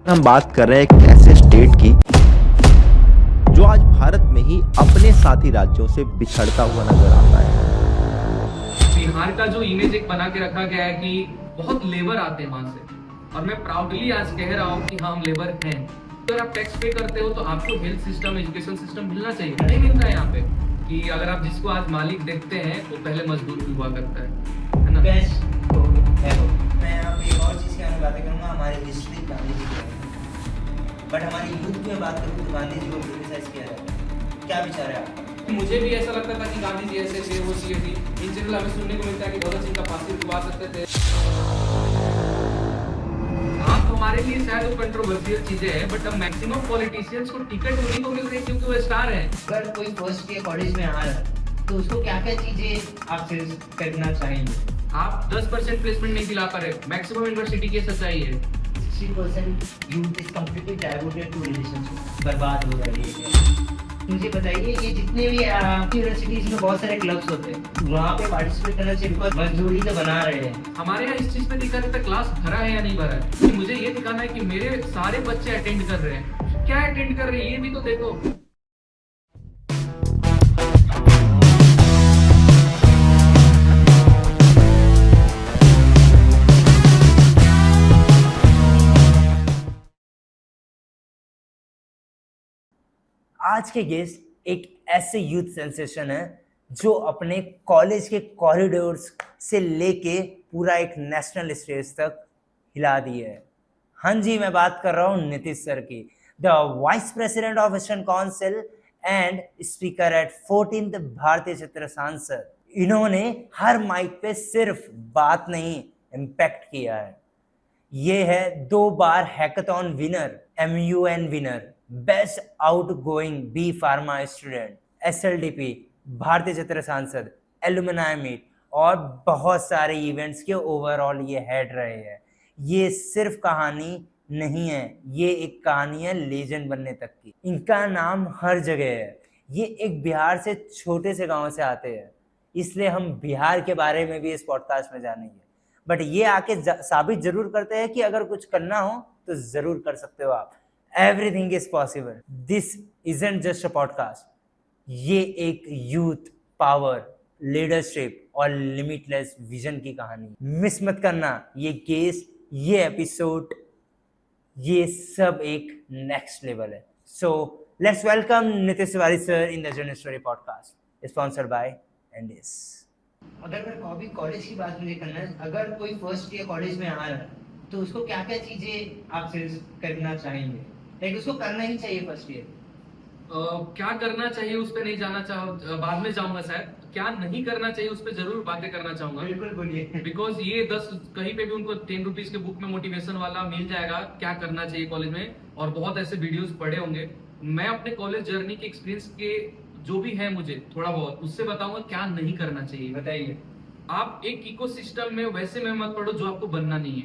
हम बात कर रहे हैं एक ऐसे स्टेट की जो आज भारत में ही अपने साथी राज्यों से बिछड़ता हुआ नजर आता है। बिहार का जो इमेज एक बना के रखा गया है कि बहुत लेबर आते हैं वहां से, और मैं प्राउडली आज कह रहा हूँ कि हाँ हम लेबर हैं। अगर आप टैक्स पे करते हो तो आपको हेल्थ सिस्टम, एजुकेशन सिस्टम मिलना चाहिए। नहीं मिलता है यहाँ पे कि अगर आप जिसको आज मालिक देखते हैं वो पहले मजदूर भी हुआ करता है ना। मैं यहाँ पे एक और चीज़ की बातें करूँगा, हमारे हिस्ट्री गांधी जी की है। बट हमारी यूथ में बात करूँ तो गांधी जी को क्रिटिसाइज किया जाता है। क्या विचार है आपका? मुझे भी ऐसा लगता था कि गांधी जी ऐसे थे, वो थी। इन जनरल हमें सुनने को मिलता है कि भगत सिंह का फांसी रुकवा सकते थे। हाँ, तो हमारे लिए शायद वो कंट्रोवर्शियल चीजें हैं, बट अब मैक्सिमम पॉलिटिशियंस को टिकट उन्हीं को मिल रही है क्योंकि वो स्टार हैं। अगर कोई फर्स्ट ईयर कॉलेज में आ रहा है तो उसको क्या क्या चीज़ें आप करना चाहेंगे? आप 10% प्लेसमेंट नहीं दिला पा रहे, मैक्सिमम यूनिवर्सिटी की सच्चाई है। 60% youth is completely diverted to relationship, बर्बाद हो रही है। मुझे बताइए कि जितने भी आपकी यूनिवर्सिटीज में बहुत सारे क्लब्स होते हैं, वहाँ पे पार्टिसिपेट करना चाहिए बिकॉज मजदूरी तो बना रहे हैं। हमारे यहाँ इस चीज पे दिखा रहता है क्लास भरा है या नहीं भरा है, कि मुझे ये दिखाना है कि मेरे सारे बच्चे अटेंड कर रहे हैं। क्या अटेंड कर रहे हैं ये भी तो देखो। आज के गेस्ट एक ऐसे यूथ सेंसेशन है जो अपने कॉलेज के कॉरिडोर्स से लेके पूरा एक नेशनल स्टेज तक हिला दिए है। हाँ जी, मैं बात कर रहा हूँ नीतीश सर की, the vice president of eastern council and speaker at 14th Bharatiya चित्र सांसद। इन्होंने हर माइक पे सिर्फ बात नहीं, इम्पैक्ट किया है। ये है 2 बार hackathon winner, MUN winner, best outgoing B pharma student, SLDP, भारतीय चित्र सांसद, एलुमनाई मीट और बहुत सारे इवेंट्स के ओवरऑल ये हेड रहे हैं। ये सिर्फ कहानी नहीं है, ये एक कहानी है लेजेंड बनने तक की। इनका नाम हर जगह है। ये एक बिहार से छोटे से गांव से आते हैं, इसलिए हम बिहार के बारे में भी इस पॉडकास्ट में जानेंगे। बट ये आके साबित जरूर करते हैं कि अगर कुछ करना हो तो जरूर कर सकते हो आप। Everything is possible. This isn't just a podcast, ये एक यूथ पावर, लीडरशिप और लिमिटलेस विजन की कहानी। मिस मत करना ये केस, ये एपिसोड, ये सब एक नेक्स्ट लेवल है। So let's welcome Nitish Tiwari sir in the journey story podcast, sponsored by Andes. अगर मैं अभी कॉलेज की बात मुझे करना है, अगर कोई फर्स्ट ईयर कॉलेज में आ रहा है तो उसको क्या क्या चीजें आप करना चाहेंगे? लाइक उसको करना ही चाहिए फर्स्ट ईयर। क्या करना चाहिए उस पर नहीं जाना बाद में जाऊंगा शायद। क्या नहीं करना चाहिए उस पर जरूर बातें करना चाहूंगा। बिल्कुल बोलिए। बिकॉज ये 10 कहीं पे भी उनको 10 रुपीज के बुक में मोटिवेशन वाला मिल जाएगा क्या करना चाहिए कॉलेज में, और बहुत ऐसे वीडियोस पढ़े होंगे। मैं अपने कॉलेज जर्नी के एक्सपीरियंस के जो भी है मुझे थोड़ा बहुत उससे बताऊंगा क्या नहीं करना चाहिए। बताइए। आप एक इकोसिस्टम में वैसे में मत पढ़ो जो आपको बनना नहीं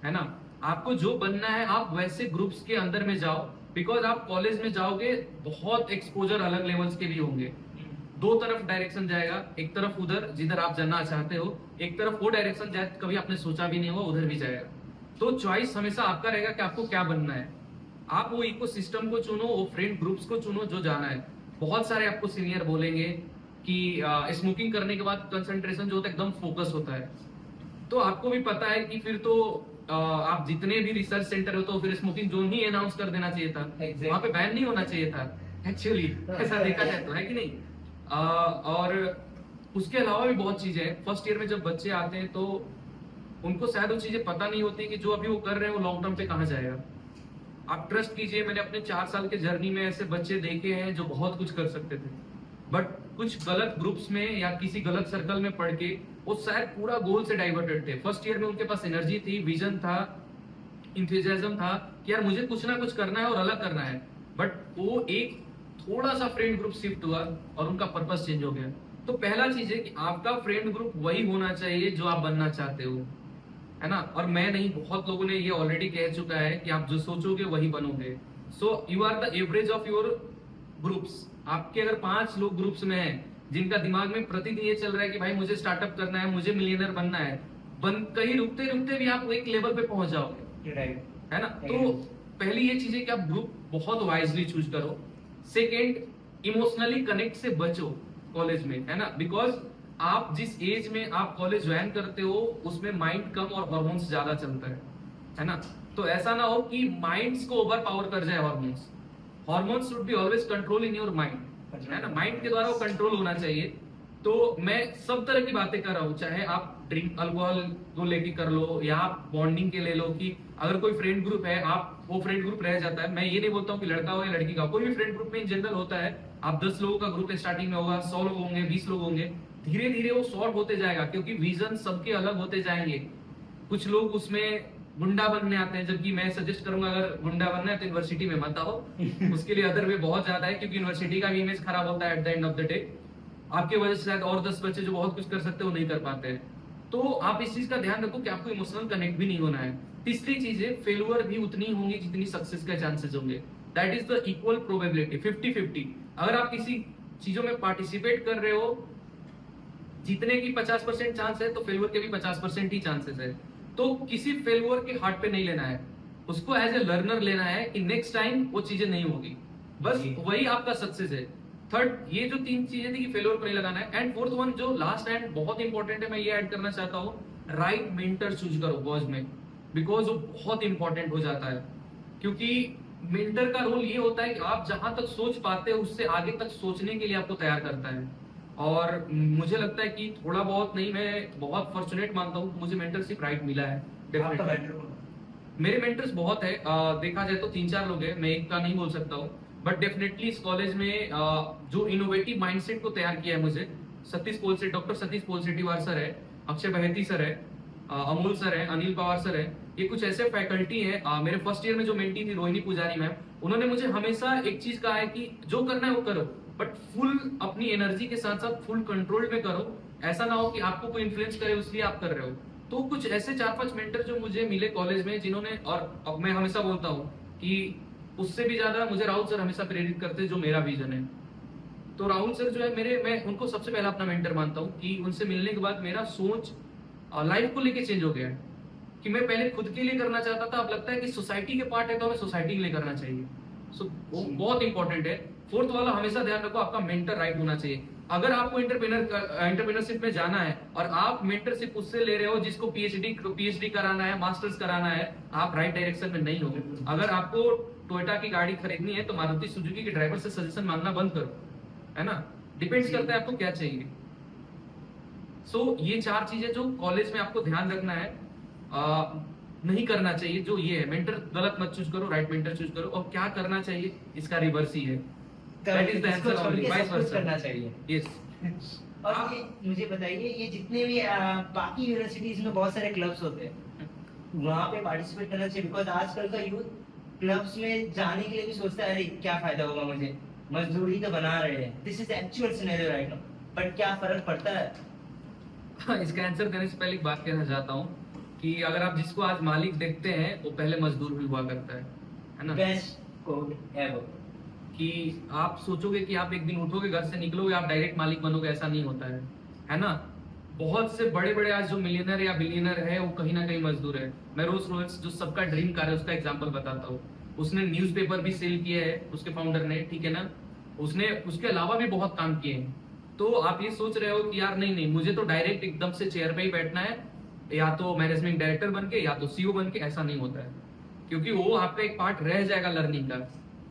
है ना। आपको जो बनना है आप वैसे ग्रुप्स के अंदर में जाओ, बिकॉज आप कॉलेज में जाओगे बहुत एक्सपोजर अलग लेवल्स के भी होंगे। 2 तरफ डायरेक्शन जाएगा, एक तरफ उधर जिधर आप जाना चाहते हो, एक तरफ वो डायरेक्शन जाए कभी आपने सोचा भी नहीं हुआ उधर भी जाएगा। तो चॉइस हमेशा आपका रहेगा कि आपको क्या बनना है। आप वो इकोसिस्टम को चुनो, वो फ्रेंड ग्रुप्स को चुनो जो जाना है। बहुत सारे आपको सीनियर बोलेंगे कि स्मोकिंग करने के बाद कंसंट्रेशन जो होता है एकदम फोकस होता है, तो आपको भी पता है कि फिर तो आप जितने भी रिसर्च सेंटर हो तो फिर स्मोकिंग जोन ही अनाउंस कर देना चाहिए था। वहां पे बैन नहीं होना चाहिए था एक्चुअली, ऐसा देखा जाए तो, है कि नहीं। और उसके अलावा भी बहुत चीजें हैं। फर्स्ट ईयर में जब बच्चे आते हैं तो उनको शायद वो चीजें पता नहीं होती कि जो अभी वो कर रहे हैं वो लॉन्ग टर्म पे कहाँ जाएगा। आप ट्रस्ट कीजिए, मैंने अपने 4 साल के जर्नी में ऐसे बच्चे देखे हैं जो बहुत कुछ कर सकते थे, बट कुछ गलत ग्रुप्स में या किसी गलत सर्कल में पढ़ के वो शायद पूरा गोल से डाइवर्टेड थे। फर्स्ट ईयर में उनके पास एनर्जी थी, विजन था, इंथुजियाज्म था कि यार मुझे कुछ ना कुछ करना है और अलग करना है, बट वो एक थोड़ा सा फ्रेंड ग्रुप शिफ्ट हुआ और उनका पर्पस चेंज हो गया। तो पहला चीज है कि आपका फ्रेंड ग्रुप वही होना चाहिए जो आप बनना चाहते हो, है ना। और मैं नहीं, बहुत लोगों ने ये ऑलरेडी कह चुका है कि आप जो सोचोगे वही बनोगे। So you are the average of your groups. आपके अगर 5 लोग ग्रुप्स में हैं जिनका दिमाग में प्रतिदिन ये चल रहा है कि भाई मुझे स्टार्टअप करना है, मुझे मिलियनर बनना है, कहीं रुकते रुकते भी आप एक लेवल पे पहुंच जाओगे, राइट, है ना। तो पहली ये चीज है कि आप ग्रुप बहुत वाइजली चूज करो। सेकेंड, इमोशनली कनेक्ट से बचो कॉलेज में, है ना, बिकॉज आप जिस एज में आप कॉलेज ज्वाइन करते हो उसमें माइंड कम और हॉर्मोन्स ज्यादा चलता है ना। तो ऐसा ना हो कि माइंड्स को ओवर पावर कर जाए hormones. Hormones should be always control in your mind, है ना, माइंड के द्वारा वो कंट्रोल होना चाहिए। तो मैं सब तरह की बातें कर रहा हूँ, चाहे आप ड्रिंक अल्कोहल को लेके कर लो या आप बॉन्डिंग के ले लो, कि अगर कोई फ्रेंड ग्रुप है आप वो फ्रेंड ग्रुप रह जाता है। मैं ये नहीं बोलता हूँ कि लड़का हो या लड़की का, कोई भी फ्रेंड ग्रुप में इन जनरल होता है। आप 10 लोगों का ग्रुप स्टार्टिंग में होगा, 100 लोग होंगे, 20 लोग होंगे, धीरे धीरे वो शॉर्ट होते जाएगा क्योंकि विजन सबके अलग होते जाएंगे। कुछ लोग उसमें गुंडा बनने आते हैं, जबकि मैं सजेस्ट करूंगा अगर गुंडा बनना है तो यूनिवर्सिटी में मत आओ। उसके लिए अदर वे बहुत ज्यादा है, क्योंकि यूनिवर्सिटी का भी इमेज खराब होता है at the end of the day. आपके वजह से शायद और 10 बच्चे जो बहुत कुछ कर सकते हैं वो नहीं कर पाते हैं। तो आप इस चीज का ध्यान रखो कि आपको इमोशनल कनेक्ट भी नहीं होना है। तीसरी चीज है, फेलियर भी उतनी होंगी जितनी सक्सेस के चांसेस होंगे। That is the equal probability, 50-50। अगर आप किसी चीजों में पार्टिसिपेट कर रहे हो, जीतने की 50% चांस है तो फेलियर के भी 50% ही चांसेस है। तो किसी फेलियर के हार्ट पे नहीं लेना है, उसको एज ए लर्नर लेना है कि नेक्स्ट टाइम वो चीजें नहीं होगी, बस वही आपका सक्सेस है। थर्ड, ये जो 3 चीजें थी कि फेलियर को नहीं लगाना है। एंड फोर्थ वन जो लास्ट एंड बहुत इंपॉर्टेंट है, मैं ये ऐड करना चाहता हूँ, राइट मेंटर चूज करो बॉयज में, बिकॉज वो बहुत इंपॉर्टेंट हो जाता है। क्योंकि मेंटर का रोल ये होता है कि आप जहां तक सोच पाते हो उससे आगे तक सोचने के लिए आपको तैयार करता है। और मुझे लगता है कि थोड़ा बहुत नहीं, मैं बहुत फॉर्चुनेट मानता हूँ, मुझे मेंटरशिप राइट मिला है। मेरे मेंटर्स बहुत है, देखा जाए तो 3-4 लोग हैं, मैं एक का नहीं बोल सकता हूँ, बट डेफिनेटली इस कॉलेज में जो इनोवेटिव माइंडसेट को तैयार किया है मुझे, डॉक्टर सतीश पोलसेटीवार सर है, अक्षय बहेती सर है, अमोल सर है, अनिल पवार सर है। ये कुछ ऐसे फैकल्टी है। मेरे फर्स्ट ईयर में जो मेंटी थी रोहिणी पुजारी मैम, उन्होंने मुझे हमेशा एक चीज कहा है कि जो करना है वो करो, बट फुल अपनी एनर्जी के साथ साथ फुल कंट्रोल में करो। ऐसा ना हो कि आपको कोई इन्फ्लुएंस करे इसलिए आप कर रहे हो। तो कुछ ऐसे 4-5 मेंटर जो मुझे मिले कॉलेज में, जिन्होंने, और अब मैं हमेशा बोलता हूँ कि उससे भी ज्यादा मुझे राहुल सर हमेशा प्रेरित करते हैं, जो मेरा विजन है। तो राहुल सर जो है मैं उनको सबसे पहला अपना मेंटर मानता हूँ कि उनसे मिलने के बाद मेरा सोच लाइफ को लेके चेंज हो गया है। कि मैं पहले खुद के लिए करना चाहता था, अब लगता है कि सोसाइटी के पार्ट है तो हमें सोसाइटी के लिए करना चाहिए। वो बहुत इंपॉर्टेंट है। फोर्थ वाला हमेशा ध्यान रखो, आपका मेंटर राइट होना चाहिए। अगर आपको एंटरप्रेन्योरशिप में जाना है और आप मेंटरशिप उससे ले रहे हो जिसको पीएचडी कराना है, मास्टर्स कराना है, आप राइट डायरेक्शन में नहीं हो। अगर आपको टोयोटा की गाड़ी खरीदनी है तो मारुति सुजुकी के ड्राइवर से सजेशन मांगना बंद करो, है ना। डिपेंड्स करता है आपको क्या चाहिए। ये 4 चीजें जो कॉलेज में आपको ध्यान रखना है, नहीं करना चाहिए, जो ये है, मेंटर गलत मत चूज करो, राइट मेंटर चूज करो। और क्या करना चाहिए, इसका रिवर्स ही है। That is the answer only, vice versa. करना चाहिए। Yes. और ये मुझे बताइए, ये जितने भी बाकी यूनिवर्सिटीज में बहुत सारे क्लब्स होते हैं, वहाँ पे पार्टिसिपेट करना चाहिए, बिकॉज आजकल का यूथ क्लब्स में जाने के लिए भी सोचता है, अरे क्या फायदा होगा मुझे, मजदूरी तो बना रहे हैं। This is actual scenario right now, but क्या फर्क पड़ता है? इसका आंसर करने से पहले एक बात कहना चाहता हूँ कि अगर आप जिसको आज मालिक देखते हैं वो पहले मजदूर भी हुआ करता है ना। Best code ever. कि आप सोचोगे कि आप एक दिन उठोगे, घर से निकलोगे, आप डायरेक्ट मालिक बनोगे, ऐसा नहीं होता है ना। बहुत से बड़े बड़े आज जो मिलियनर या बिलियनर है वो कहीं ना कहीं मजदूर है। मैं रोल्स रॉयस जो सबका ड्रीम कार है उसका एग्जांपल बताता हूँ। उसने न्यूज़पेपर भी सेल किया है, उसके फाउंडर ने, ठीक है ना। उसने उसके अलावा भी बहुत काम किए हैं। तो आप ये सोच रहे हो कि यार नहीं मुझे तो डायरेक्ट एकदम से चेयर पे ही बैठना है, या तो मैनेजमेंट डायरेक्टर बन के या तो सीईओ बन के, ऐसा नहीं होता है। क्योंकि वो आपका एक पार्ट रह जाएगा लर्निंग का।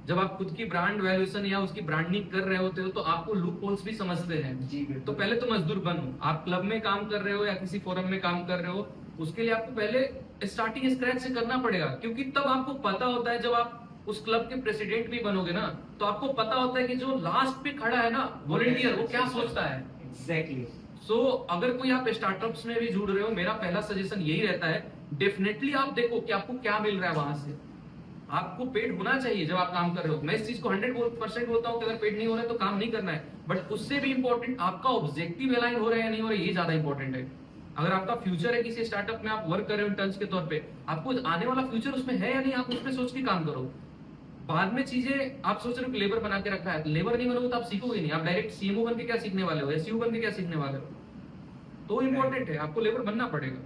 जब आप खुद की ब्रांड वैल्यूएशन या उसकी ब्रांडिंग कर रहे होते हो तो आपको लूप होल्स भी समझते हैं। तो पहले तो मजदूर बनो। आप क्लब में काम कर रहे हो या किसी फोरम में काम कर रहे हो, उसके लिए आपको पहले स्टार्टिंग स्क्रैच से करना पड़ेगा। क्योंकि तब आपको पता होता है, जब आप उस क्लब के प्रेसिडेंट भी बनोगे ना, तो आपको पता होता है कि जो लास्ट पे खड़ा है ना वॉलंटियर, वो क्या सोचता है। एग्जैक्टली। अगर कोई आप स्टार्टअप्स में भी जुड़ रहे हो, मेरा पहला सजेशन यही रहता है, डेफिनेटली आप देखो कि आपको क्या मिल रहा है वहां से। आपको पेड होना चाहिए जब आप काम कर रहे हो। मैं इस चीज को 100% बोलता हूँ कि अगर पेड नहीं हो रहा है तो काम नहीं करना है। बट उससे भी इंपॉर्टेंट आपका ऑब्जेक्टिव अलाइन हो रहा है या नहीं हो रहा है, ये ज्यादा इंपॉर्टेंट है। अगर आपका फ्यूचर है किसी स्टार्टअप में, आप वर्क कर रहे हो इंटर्न्स के तौर पे, आपको आने वाला फ्यूचर उसमें है या नहीं, आप उसमें सोच के काम करो। बाद में चीजें आप सोच रहे हो कि लेबर बना के रखा है, लेबर नहीं बनोगे तो आप सीखोगे नहीं। आप डायरेक्ट सीएमओ बन के क्या सीखने वाले हो, एसईओ बन के क्या सीखने वाले हो। तो इंपॉर्टेंट है, आपको लेबर बनना पड़ेगा।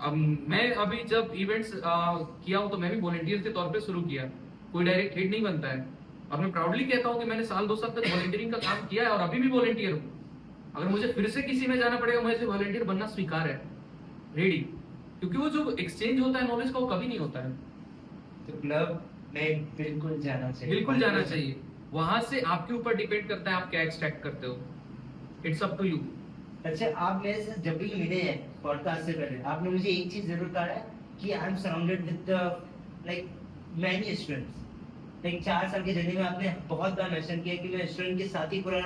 मैं अभी जब इवेंट्स किया हूँ तो मैं भी वॉलंटियर के तौर पे शुरू किया, कोई डायरेक्ट हेड नहीं बनता है। और मैं प्राउडली कहता हूँ कि मैंने साल 2 साल तक वॉलंटियरिंग का काम किया है और अभी भी वॉलंटियर हूँ। अगर मुझे फिर से किसी में जाना पड़ेगा, मुझे वॉलंटियर बनना स्वीकार है, रेडी, क्योंकि वो जो एक्सचेंज होता है नॉलेज का वो कभी नहीं होता है। तो क्लब में बिल्कुल जाना चाहिए, बिल्कुल जाना चाहिए। वहां से आपके ऊपर डिपेंड करता है आप क्या एक्सट्रैक्ट करते हो, इट्स अप टू यू। अच्छा, आप मेरे से जब भी मिले हैं पॉडकास्ट से पहले, आपने मुझे एक चीज जरूर कहा है कि I am surrounded with like many students. Like 4 साल की जर्नी में आपने बहुत बार मेंशन किया कि मैं स्टूडेंट के साथ ही पूरा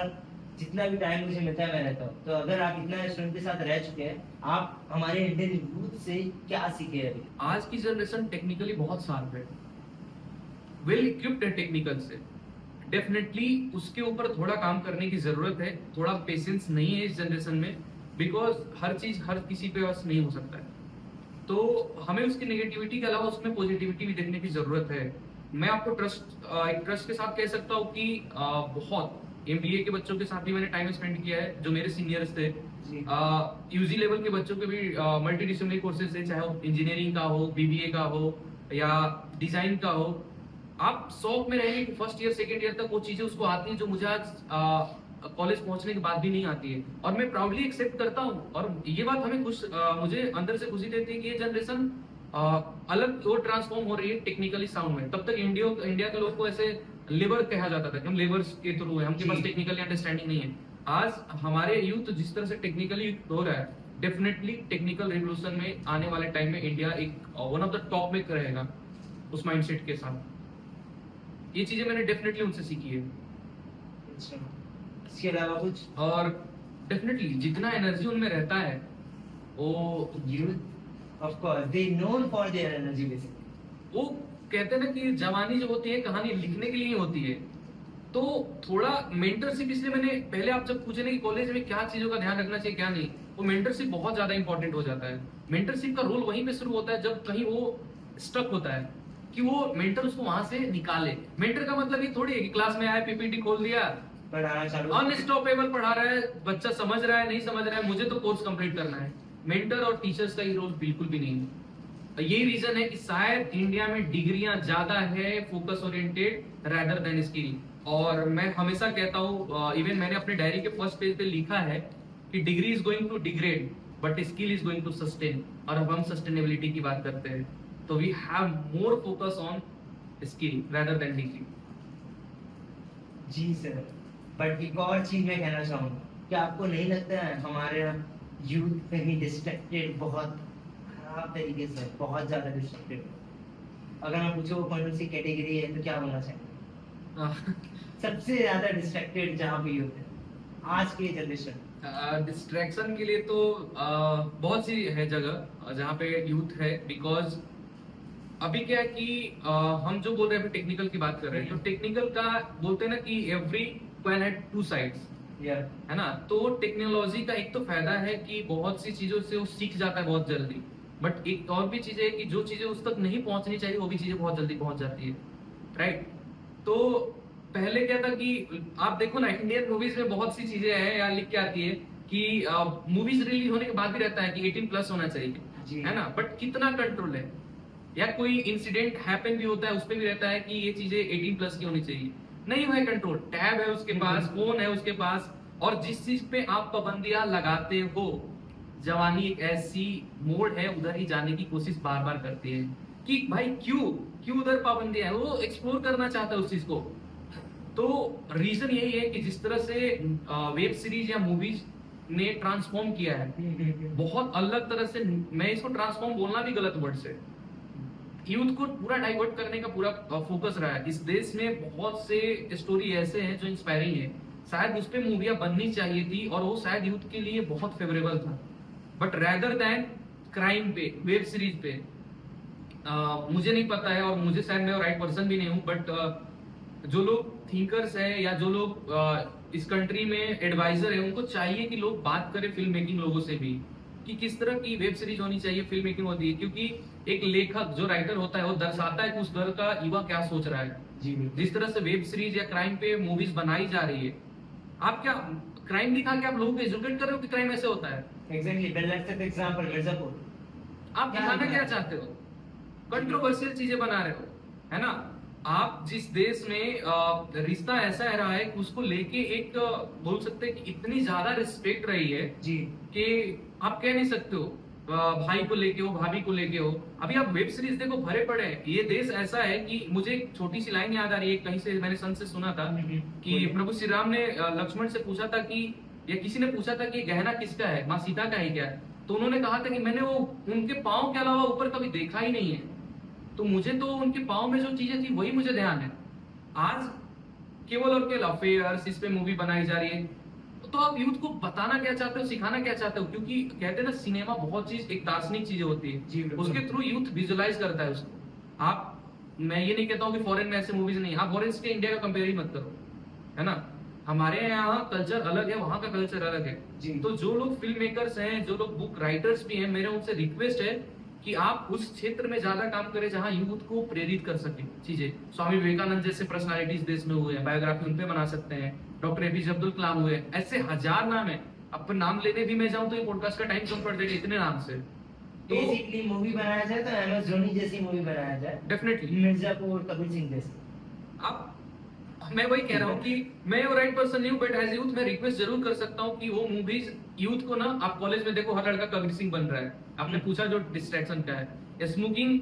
जितना भी टाइम मुझे मिलता है मैं रहता हूँ। तो अगर आप इतना स्टूडेंट के साथ रह चुके हैं, आप हमारे इंडियन यूथ से क्या सीखे अभी? आज की जनरेशन टेक्निकली बहुत शार्प है, वेल इक्विप्ड है टेक्निकल से। डेफिनेटली उसके ऊपर थोड़ा काम करने की जरूरत है, थोड़ा पेशेंस नहीं है इस जनरेशन में, बिकॉज हर चीज हर किसी पे बस नहीं हो सकता है। तो हमें उसकी नेगेटिविटी के अलावा उसमें पॉजिटिविटी भी देखने की जरूरत है। मैं आपको ट्रस्ट के साथ कह सकता हूँ कि बहुत MBA के बच्चों के साथ भी मैंने टाइम स्पेंड किया है, जो मेरे सीनियर्स थे। UG लेवल के बच्चों के भी मल्टी डिसिप्लिनरी कोर्सेज है, चाहे वो इंजीनियरिंग का हो, BBA का हो या डिजाइन का हो। आप शौक में रहेंगे कि फर्स्ट ईयर सेकेंड ईयर तक वो चीजें उसको आती हैं जो मुझे आज कॉलेज पहुंचने के बाद भी नहीं आती है, और मैं प्राउडली एक्सेप्ट करता हूँ। और ये बात हमें मुझे अंदर से खुशी देती है कि ये जनरेशन अलग और ट्रांसफॉर्म हो रही है टेक्निकली साउंड में। तब तक इंडिया के लोग को ऐसे लेबर कहा जाता था कि हम लेबर्स के थ्रू है, हमके पास टेक्निकली अंडरस्टैंडिंग नहीं है। आज हमारे यूथ जिस तरह से टेक्निकली हो रहा है, डेफिनेटली टेक्निकल रिवोल्यूशन में आने वाले टाइम में इंडिया एक वन ऑफ द टॉप में रहेगा उस माइंडसेट के साथ। ये चीजें मैंने डेफिनेटली उनसे सीखी है। इसके अलावा कुछ? और डेफिनेटली जितना एनर्जी उनमें रहता है वो youth of course they known for their energy basically. वो कहते हैं ना कि जवानी जो होती है कहानी लिखने के लिए होती है। तो थोड़ा मेंटरशिप, इसलिए मैंने पहले आप जब पूछे ना कि कॉलेज में क्या चीजों का ध्यान रखना चाहिए क्या नहीं, वो मेंटरशिप बहुत ज्यादा इंपॉर्टेंट हो जाता है। मेंटरशिप का रोल वहीं पे शुरू होता है जब कहीं वो स्टक होता है, कि वो मेंटर उसको वहां से निकाले। मेंटर का मतलब ये थोड़ी है कि क्लास में आया, PPT खोल दिया, पढ़ाना चालू, अनस्टॉपेबल पढ़ा रहा है, बच्चा समझ रहा है नहीं समझ रहा है, मुझे तो कोर्स कंप्लीट करना है। मेंटर और टीचर्स का ये रोल बिल्कुल भी नहीं है। यही रीजन है कि शायद इंडिया में डिग्रियां ज्यादा है focus oriented rather than skill. और मैं हमेशा कहता हूँ, इवन मैंने अपने डायरी के फर्स्ट पेज पे लिखा है कि degree is going to degrade but skill is going to sustain. और अब हम सस्टेनेबिलिटी की बात करते हैं तो we have more focus on skill rather than degree. जी सर, बट एक और चीज मैं कहना चाहूंगा कि आपको नहीं लगता है हमारे यूथ कहीं डिस्ट्रैक्टेड बहुत खराब तरीके से, बहुत ज्यादा डिस्ट्रैक्टेड? अगर मैं पूछूं वो कौन सी कैटेगरी है तो क्या होना चाहिए सबसे ज्यादा डिस्ट्रैक्टेड जहाँ पे यूथ है आज की जनरेशन? डिस्ट्रैक्शन के लिए तो बहुत सी है जगह जहाँ पे यूथ है। बिकॉज अभी क्या है कि हम जो बोल रहे हैं अभी टेक्निकल की बात कर रहे हैं, तो टेक्निकल का बोलते हैं ना कि every coin has two sides, है ना। तो टेक्नोलॉजी का एक तो फायदा है कि बहुत सी चीजों से वो सीख जाता है बहुत जल्दी, बट एक और भी चीज है कि जो चीजें उस तक नहीं पहुंचनी चाहिए वो भी चीजें बहुत जल्दी पहुंच जाती है, राइट। तो पहले क्या था कि आप देखो ना, इंडियन मूवीज में बहुत सी चीजें हैं यार लिख के आती है कि मूवीज रिलीज होने के बाद भी रहता है कि 18+ होना चाहिए, है ना। बट कितना कंट्रोल है, या कोई इंसिडेंट हैपन भी होता है उस पर भी रहता है कि ये चीजें 18+ की होनी चाहिए, नहीं है कंट्रोल। टैब है उसके पास, फोन है उसके पास, और जिस चीज पे आप पाबंदियां लगाते हो, जवानी एक ऐसी मोड़ है उधर ही जाने की कोशिश बार बार करती है कि भाई क्यों उधर पाबंदियां है, वो एक्सप्लोर करना चाहता है उस चीज को। तो रीजन यही है कि जिस तरह से वेब सीरीज या मूवीज ने ट्रांसफॉर्म किया है बहुत अलग तरह से, मैं इसको ट्रांसफॉर्म बोलना भी गलत वर्ड से, यूथ को पूरा डाइवर्ट करने का पूरा फोकस रहा है। इस देश में बहुत से स्टोरी ऐसे हैं जो इंस्पायरिंग है, शायद उस पर मूवियां बननी चाहिए थी और वो शायद यूथ के लिए बहुत फेवरेबल था, बट रेदर देन क्राइम पे, वेब सीरीज पे मुझे नहीं पता है, और मुझे शायद मैं राइट पर्सन भी नहीं हूँ, बट जो लोग थिंकर्स हैं या जो लोग इस कंट्री में एडवाइजर है, उनको चाहिए कि लोग बात करें फिल्म मेकिंग लोगों से भी कि किस तरह की वेब सीरीज होनी चाहिए, फिल्म मेकिंग होती है। क्योंकि एक लेखक जो राइटर होता है वो दर्शाता है कि उस दर का युवा क्या सोच रहा है। जी, जिस तरह से वेब सीरीज या क्राइम पे मूवीज बनाई जा रही है, आप क्या क्राइम दिखा के आप लोगों को एजुकेट कर रहे हो कि क्राइम ऐसे होता है? Exactly, the let's take example Mirzapur. आप दिखाना क्या चाहते हो? कंट्रोवर्शियल चीजें बना रहे हो, है ना? आप जिस देश में रिश्ता ऐसा रहा है कि उसको लेके एक बोल सकते हैं कि इतनी ज्यादा रिस्पेक्ट रही है जी कि आप कह नहीं सकते हो भाई को लेके हो, भाभी को लेके हो। अभी आप वेब सीरीज देखो, भरे पड़े हैं। ये देश ऐसा है कि मुझे एक छोटी सी लाइन याद आ रही है, कहीं से मैंने संत से सुना था कि प्रभु श्री राम ने लक्ष्मण से पूछा था कि, या किसी ने पूछा था कि गहना किसका है, माँ सीता का है क्या? तो उन्होंने कहा था कि मैंने वो उनके पाँव के अलावा ऊपर कभी देखा ही नहीं है, तो मुझे तो उनके पाँव में जो चीजें थी वही मुझे ध्यान है। आज केवल और केवल अफेयर्स इस पे मूवी बनाई जा रही है, तो आप यूथ को बताना क्या चाहते हो, सिखाना क्या चाहते हो? क्योंकि कहते हैं ना, सिनेमा बहुत चीज एक दार्शनिक चीजें होती जी, है, बिल्कुल। उसके थ्रू यूथ विजुअलाइज करता है उसको। आप, मैं ये नहीं कहता हूँ कि फॉरेन में ऐसे मूवीज नहीं, आप फॉरेन के इंडिया का कंपेयर ही मत करो, है ना? हमारे यहाँ कल्चर अलग है, वहाँ का कल्चर अलग है। जी। तो जो लोग फिल्म मेकर्स हैं, जो लोग बुक राइटर्स भी हैं, मेरे उनसे रिक्वेस्ट है कि आप उस क्षेत्र में ज्यादा काम करें जहां यूथ को प्रेरित कर सके चीजें। स्वामी विवेकानंद जैसे पर्सनालिटीज देश में हुए हैं, बायोग्राफी उन पे बना सकते हैं। डॉक्टर एपीजे अब्दुल कलाम हुए, ऐसे हजार नाम है। अब नाम लेने भी मैं जाऊं तो ये पॉडकास्ट का टाइम कम पड़ जाएगा, इतने नाम से। तो बेसिकली मूवी बनाया जाए तो एम एस धोनी जैसी मूवी बनाया जाए, डेफिनेटली मिर्जापुर, कबीर सिंह जैसी। आप, मैं वही कह रहा हूँ कि मैं वो राइट पर्सन नहीं हूँ, बट एज यूथ मैं रिक्वेस्ट जरूर कर सकता हूँ कि वो मूवीज यूथ को ना, आप कॉलेज में देखो हर लड़का कबीर सिंह बन रहा है। आपने पूछा जो डिस्ट्रैक्शन का है, स्मोकिंग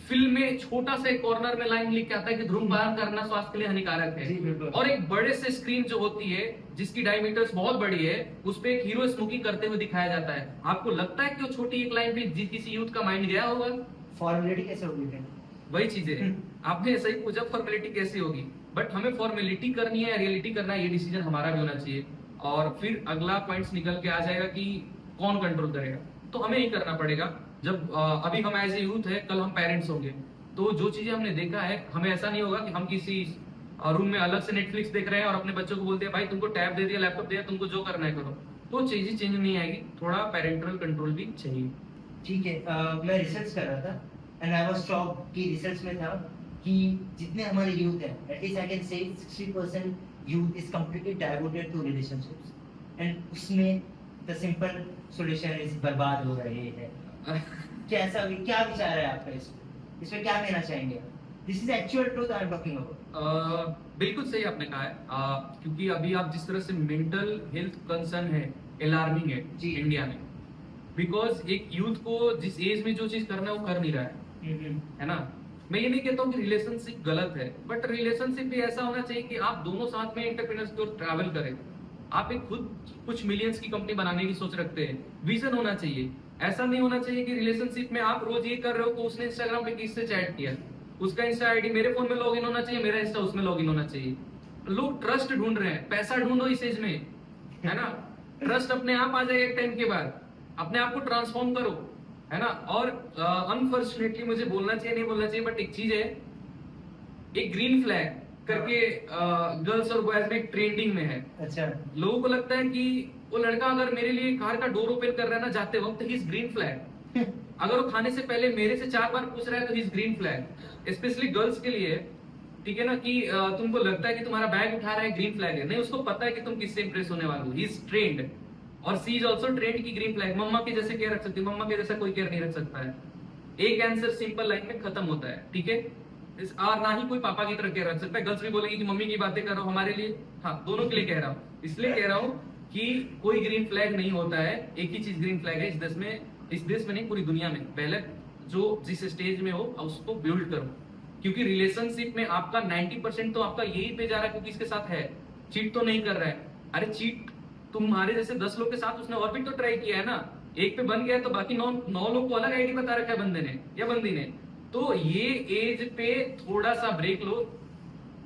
फिल्म में छोटा सा कॉर्नर में लाइन लिख के आता है कि धूम्रपान करना स्वास्थ्य के लिए हानिकारक जी, बिल्कुल। है, और एक बड़े से स्क्रीन जो होती है जिसकी डायमीटर्स बहुत बड़ी है, उस पे एक हीरो स्मोकिंग करते हुए दिखाया जाता है। आपको लगता है कि वो छोटी एक लाइन भी किसी यूथ का माइंड गया होगा? फॉर्मेलिटी कैसे होगी फिर? वही चीजें हैं। आपने सही पूछा, फॉर्मेलिटी कैसी होगी, बट हमें फॉर्मेलिटी करनी है, रियलिटी करना है, ये डिसीजन हमारा भी होना चाहिए। और फिर अगला पॉइंट्स निकल के आ जाएगा कि कौन कंट्रोल करेगा, तो हमें ही करना पड़ेगा। जब अभी हम एज ए यूथ है, कल हम पेरेंट्स होंगे, तो जो चीजें हमने देखा है, हमें ऐसा नहीं होगा कि हम किसी रूम में अलग से नेटफ्लिक्स देख रहे हैं और अपने बच्चों को बोलते हैं भाई तुमको टैब दे दिया, लैपटॉप दिया, तुमको जो करना है करो। तो चीजें चेंज नहीं आएगी, थोड़ा पेरेंटल कंट्रोल भी चाहिए। ठीक है, मैं रिसर्च कर रहा था एंड आई वाज शॉक्ड कि रिसर्च में था कि जितने हमारे यूथ हैं, at least I can say 60% youth is completely devoted to relationships, and उसमें द सिंपल सॉल्यूशन इज बर्बाद हो रहे हैं। कैसा, क्या विचार है आपका इसमें क्या कहना चाहेंगे? This is actual truth I am talking about. बिल्कुल सही आपने कहा है, क्योंकि अभी आप जिस तरह से मेंटल हेल्थ कंसर्न है, अलार्मिंग है जी। इंडिया में, बिकॉज एक यूथ को जिस एज में जो चीज करना है वो कर नहीं रहा है ना? मैं ये नहीं कहता हूँ कि रिलेशनशिप गलत है, बट रिलेशनशिप भी ऐसा होना चाहिए कि आप दोनों साथ में एंटरप्रेन्योर्स की ओर ट्रैवल करें। आप एक खुद कुछ मिलियंस की कंपनी बनाने की सोच रखते हैं, विजन होना चाहिए। ऐसा नहीं होना चाहिए कि रिलेशनशिप में आप रोज ये कर रहे हो कि उसने इंस्टाग्राम पे किससे चैट किया, उसका इंस्टा आईडी मेरे फोन में लॉगिन होना चाहिए, मेरा इंस्टा उसमें लॉगिन होना चाहिए। लोग ट्रस्ट ढूंढ रहे हैं, पैसा ढूंढो इस एज में, है ना? ट्रस्ट अपने आप आ जाएगा एक टाइम के बाद, अपने आप को ट्रांसफॉर्म करो, है ना? और अनफॉर्चुनेटली मुझे बोलना चाहिए नहीं बोलना चाहिए, बट एक चीज है, एक ग्रीन फ्लैग करके गर्ल्स और बॉयज में ट्रेंडिंग में है। अच्छा, लोगों को लगता है कि वो लड़का अगर मेरे लिए कार का डोर ओपन कर रहा है ना जाते वक्त, ही इज ग्रीन फ्लैग। अगर वो खाने से पहले मेरे से 4 बार पूछ रहा है तो he is green flag. Specially girls के लिए, ठीक है ना, कि तुमको लगता है कि तुम्हारा बैग उठा रहा है, ग्रीन फ्लैग है। नहीं, उसको पता है कि तुम किससे इंप्रेस होने वाले हो। ही इज ट्रेंड, और सी इज ऑल्सो ट्रेंड की ग्रीन फ्लैग। मम्मा के जैसे केयर रख सकती है, मम्मा के जैसा कोई केयर नहीं रख सकता है। एक आंसर सिंपल लाइन में खत्म होता है, ठीक है? और ना ही कोई पापा की तरह केयर रख सकता है। गर्ल्स भी बोलेगी कि मम्मी की बातें कर रहा हूँ हमारे लिए, हाँ दोनों के लिए कह रहा हूँ। इसलिए कह रहा हूँ कि कोई ग्रीन फ्लैग नहीं होता है, एक ही चीज ग्रीन फ्लैग है इस देश में नहीं, पूरी दुनिया में। पहले जो जिस स्टेज में हो उसको बिल्ड करो, क्योंकि रिलेशनशिप में आपका 90% तो आपका यही पे जा रहा है क्योंकि इसके साथ है, चीट तो नहीं कर रहा है। अरे चीट तुम्हारे जैसे 10 लोग के साथ उसने और भी तो ट्राई किया है ना, एक पे बन गया तो बाकी 9 लोग को अलग आईडी बता रखा है बंदे ने या बंदी ने। तो ये एज पे थोड़ा सा ब्रेक लो,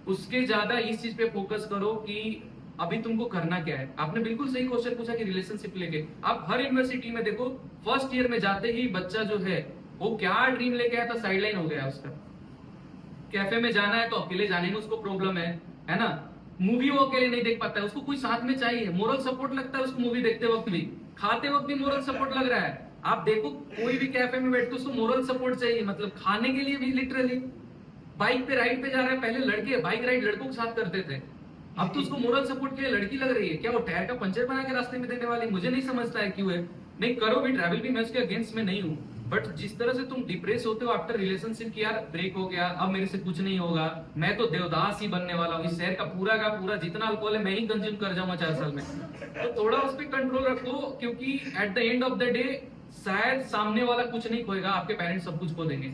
उसके ज्यादा इस चीज पे फोकस करो कि अभी तुमको करना क्या है। आपने बिल्कुल सही क्वेश्चन पूछा कि रिलेशनशिप लेके आप हर यूनिवर्सिटी में देखो, फर्स्ट ईयर में जाते ही बच्चा जो है वो क्या ड्रीम लेके आया था, साइडलाइन हो गया उसका। कैफे में जाना है तो अकेले जाने में उसको प्रॉब्लम है ना? मूवी वो अकेले नहीं देख पाता है, उसको कोई साथ में चाहिए, मोरल सपोर्ट लगता है उसको मूवी देखते वक्त भी, खाते वक्त भी मोरल सपोर्ट लग रहा है। आप देखो कोई भी कैफे में बैठ के उसको मोरल सपोर्ट चाहिए, मतलब खाने के लिए भी लिटरली। बाइक पे राइड पे जा रहा है, पहले लड़के बाइक राइड लड़कों के साथ करते थे, अब तो उसको मोरल सपोर्ट के लिए लड़की लग रही है। क्या वो टायर का पंचर बना के रास्ते में देने वाली? मुझे नहीं समझता है क्यों है। नहीं, करो भी, ट्रैवल भी, मैं उसके अगेंस्ट में नहीं हूँ, बट जिस तरह से तुम डिप्रेस होते हो आफ्टर रिलेशनशिप की, यार ब्रेक हो गया, अब मेरे से कुछ नहीं होगा, मैं तो देवदास ही बनने वाला हूँ, इस शहर का पूरा जितना अल्कोहल है मैं ही कंज्यूम कर जाऊंगा 4 साल में, तो थोड़ा उस पर कंट्रोल रखो, क्योंकि at the end of the day शायद सामने वाला कुछ नहीं खोएगा, आपके पेरेंट्स सब कुछ खो देंगे।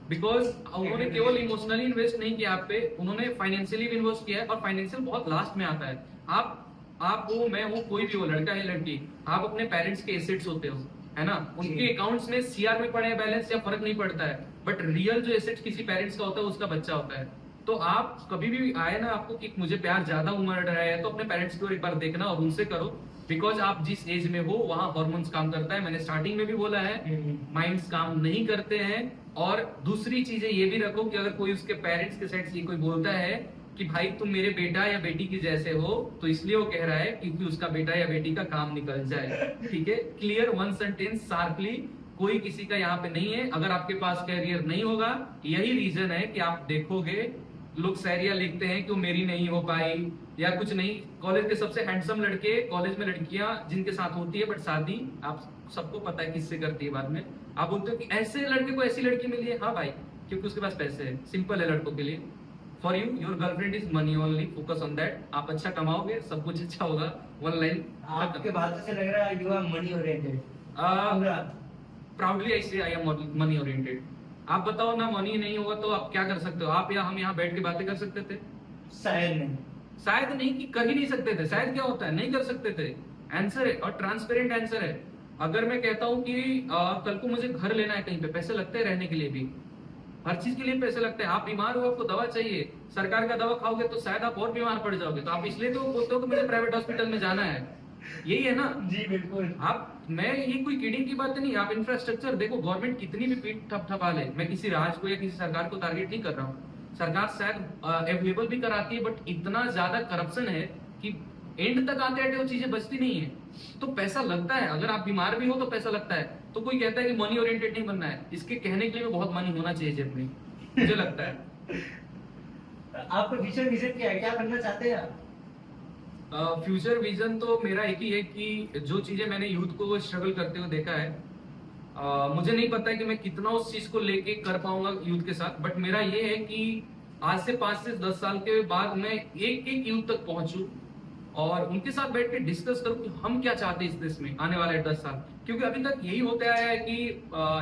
बिकॉज उन्होंने केवल इमोशनली इन्वेस्ट नहीं किया आप पे, उन्होंने फाइनेंशियली भी इन्वेस्ट किया है, और फाइनेंशियल बहुत लास्ट में आता है। आप हो, मैं हूँ, कोई भी हो, लड़का है लड़की, आप अपने पेरेंट्स के एसेट्स होते हो, है ना। उनके अकाउंट्स में सीआर में पड़े बैलेंस या फर्क नहीं पड़ता है, बट रियल जो एसेट्स किसी पेरेंट्स का होता है उसका बच्चा होता है। तो आप कभी भी आए ना आपको कि मुझे प्यार ज्यादा उमड़ रहा है, तो अपने पेरेंट्स को एक बार देखना और उनसे करो, बिकॉज आप जिस एज में हो वहाँ हॉर्मोन्स काम करता है। मैंने स्टार्टिंग में भी बोला है, माइंड्स काम नहीं करते हैं। और दूसरी चीजें ये भी रखो कि अगर कोई उसके पेरेंट्स के साइड से कोई बोलता है कि भाई तुम मेरे बेटा या बेटी की जैसे हो, तो इसलिए वो कह रहा है क्योंकि उसका बेटा या बेटी का काम निकल जाए। ठीक है, क्लियर, वन सेंटेंस, शार्पली, कोई किसी का यहाँ पे नहीं है। अगर आपके पास कैरियर नहीं होगा, यही रीजन है कि आप देखोगे लोग शायरियां लिखते हैं कि वो मेरी नहीं हो पाई या कुछ नहीं। कॉलेज के सबसे हैंडसम लड़के, कॉलेज में लड़कियां जिनके साथ होती है, बट शादी आप सबको पता है किससे करती है बाद में। आप बोलते हो कि ऐसे लड़के को ऐसी लड़की मिली है, हाँ भाई, क्योंकि उसके पास पैसे है। सिंपल है लड़कों के लिए। For you, your girlfriend is money only, focus on that. आप अच्छा कमाओगे, सब कुछ अच्छा होगा। One line. आपके बातों से लग रहा है you are money oriented. Proudly I say I M money oriented. आप बताओ ना, मनी नहीं होगा तो आप क्या कर सकते हो? आप या हम यहाँ बैठ के बातें कर सकते थे? शायद नहीं कि कर ही नहीं सकते थे। शायद क्या होता है, नहीं कर सकते थे। आंसर है, और ट्रांसपेरेंट आंसर है। अगर मैं कहता हूँ कि कल को मुझे घर लेना है, कहीं पे पैसे लगते हैं रहने के लिए भी, हर चीज के लिए पैसे लगते हैं। आप बीमार हो, आपको दवा चाहिए, सरकार का दवा खाओगे तो शायद आप और बीमार पड़ जाओगे, तो आप इसलिए तो बोलते हो कि मुझे प्राइवेट हॉस्पिटल में जाना है। यही है ना जी बिल्कुल। मैं ये कोई किडिंग की बात नहीं। आप इंफ्रास्ट्रक्चर देखो, गवर्नमेंट कितनी भी पीठ थपथपा ले, मैं किसी राज्य को या किसी सरकार को टारगेट नहीं कर रहा हूँ। सरकार शायद अवेलेबल भी कराती है, बट इतना ज्यादा करप्शन है कि एंड तक आते आते वो चीजें बचती नहीं है। तो पैसा लगता है, अगर आप बीमार भी हो तो पैसा लगता है। तो कोई कहता है कि मनी ओरिएंटेड नहीं बनना है, इसके कहने के लिए बहुत मनी होना चाहिए जेब में, मुझे लगता है। आपको फ्यूचर विजन क्या है, क्या बनना चाहते हैं आप? फ्यूचर विजन तो मेरा एक ही है कि जो चीजें मैंने यूथ को स्ट्रगल करते हुए देखा है, मुझे नहीं पता है कि मैं कितना उस चीज को लेके कर पाऊंगा यूथ के साथ, बट मेरा ये है कि आज से 5 से 10 साल के बाद मैं एक एक यूथ तक पहुंचूं और उनके साथ बैठ के डिस्कस करूं कि हम क्या चाहते हैं इस देश में आने वाले 10 साल। क्योंकि अभी तक यही होते आया है कि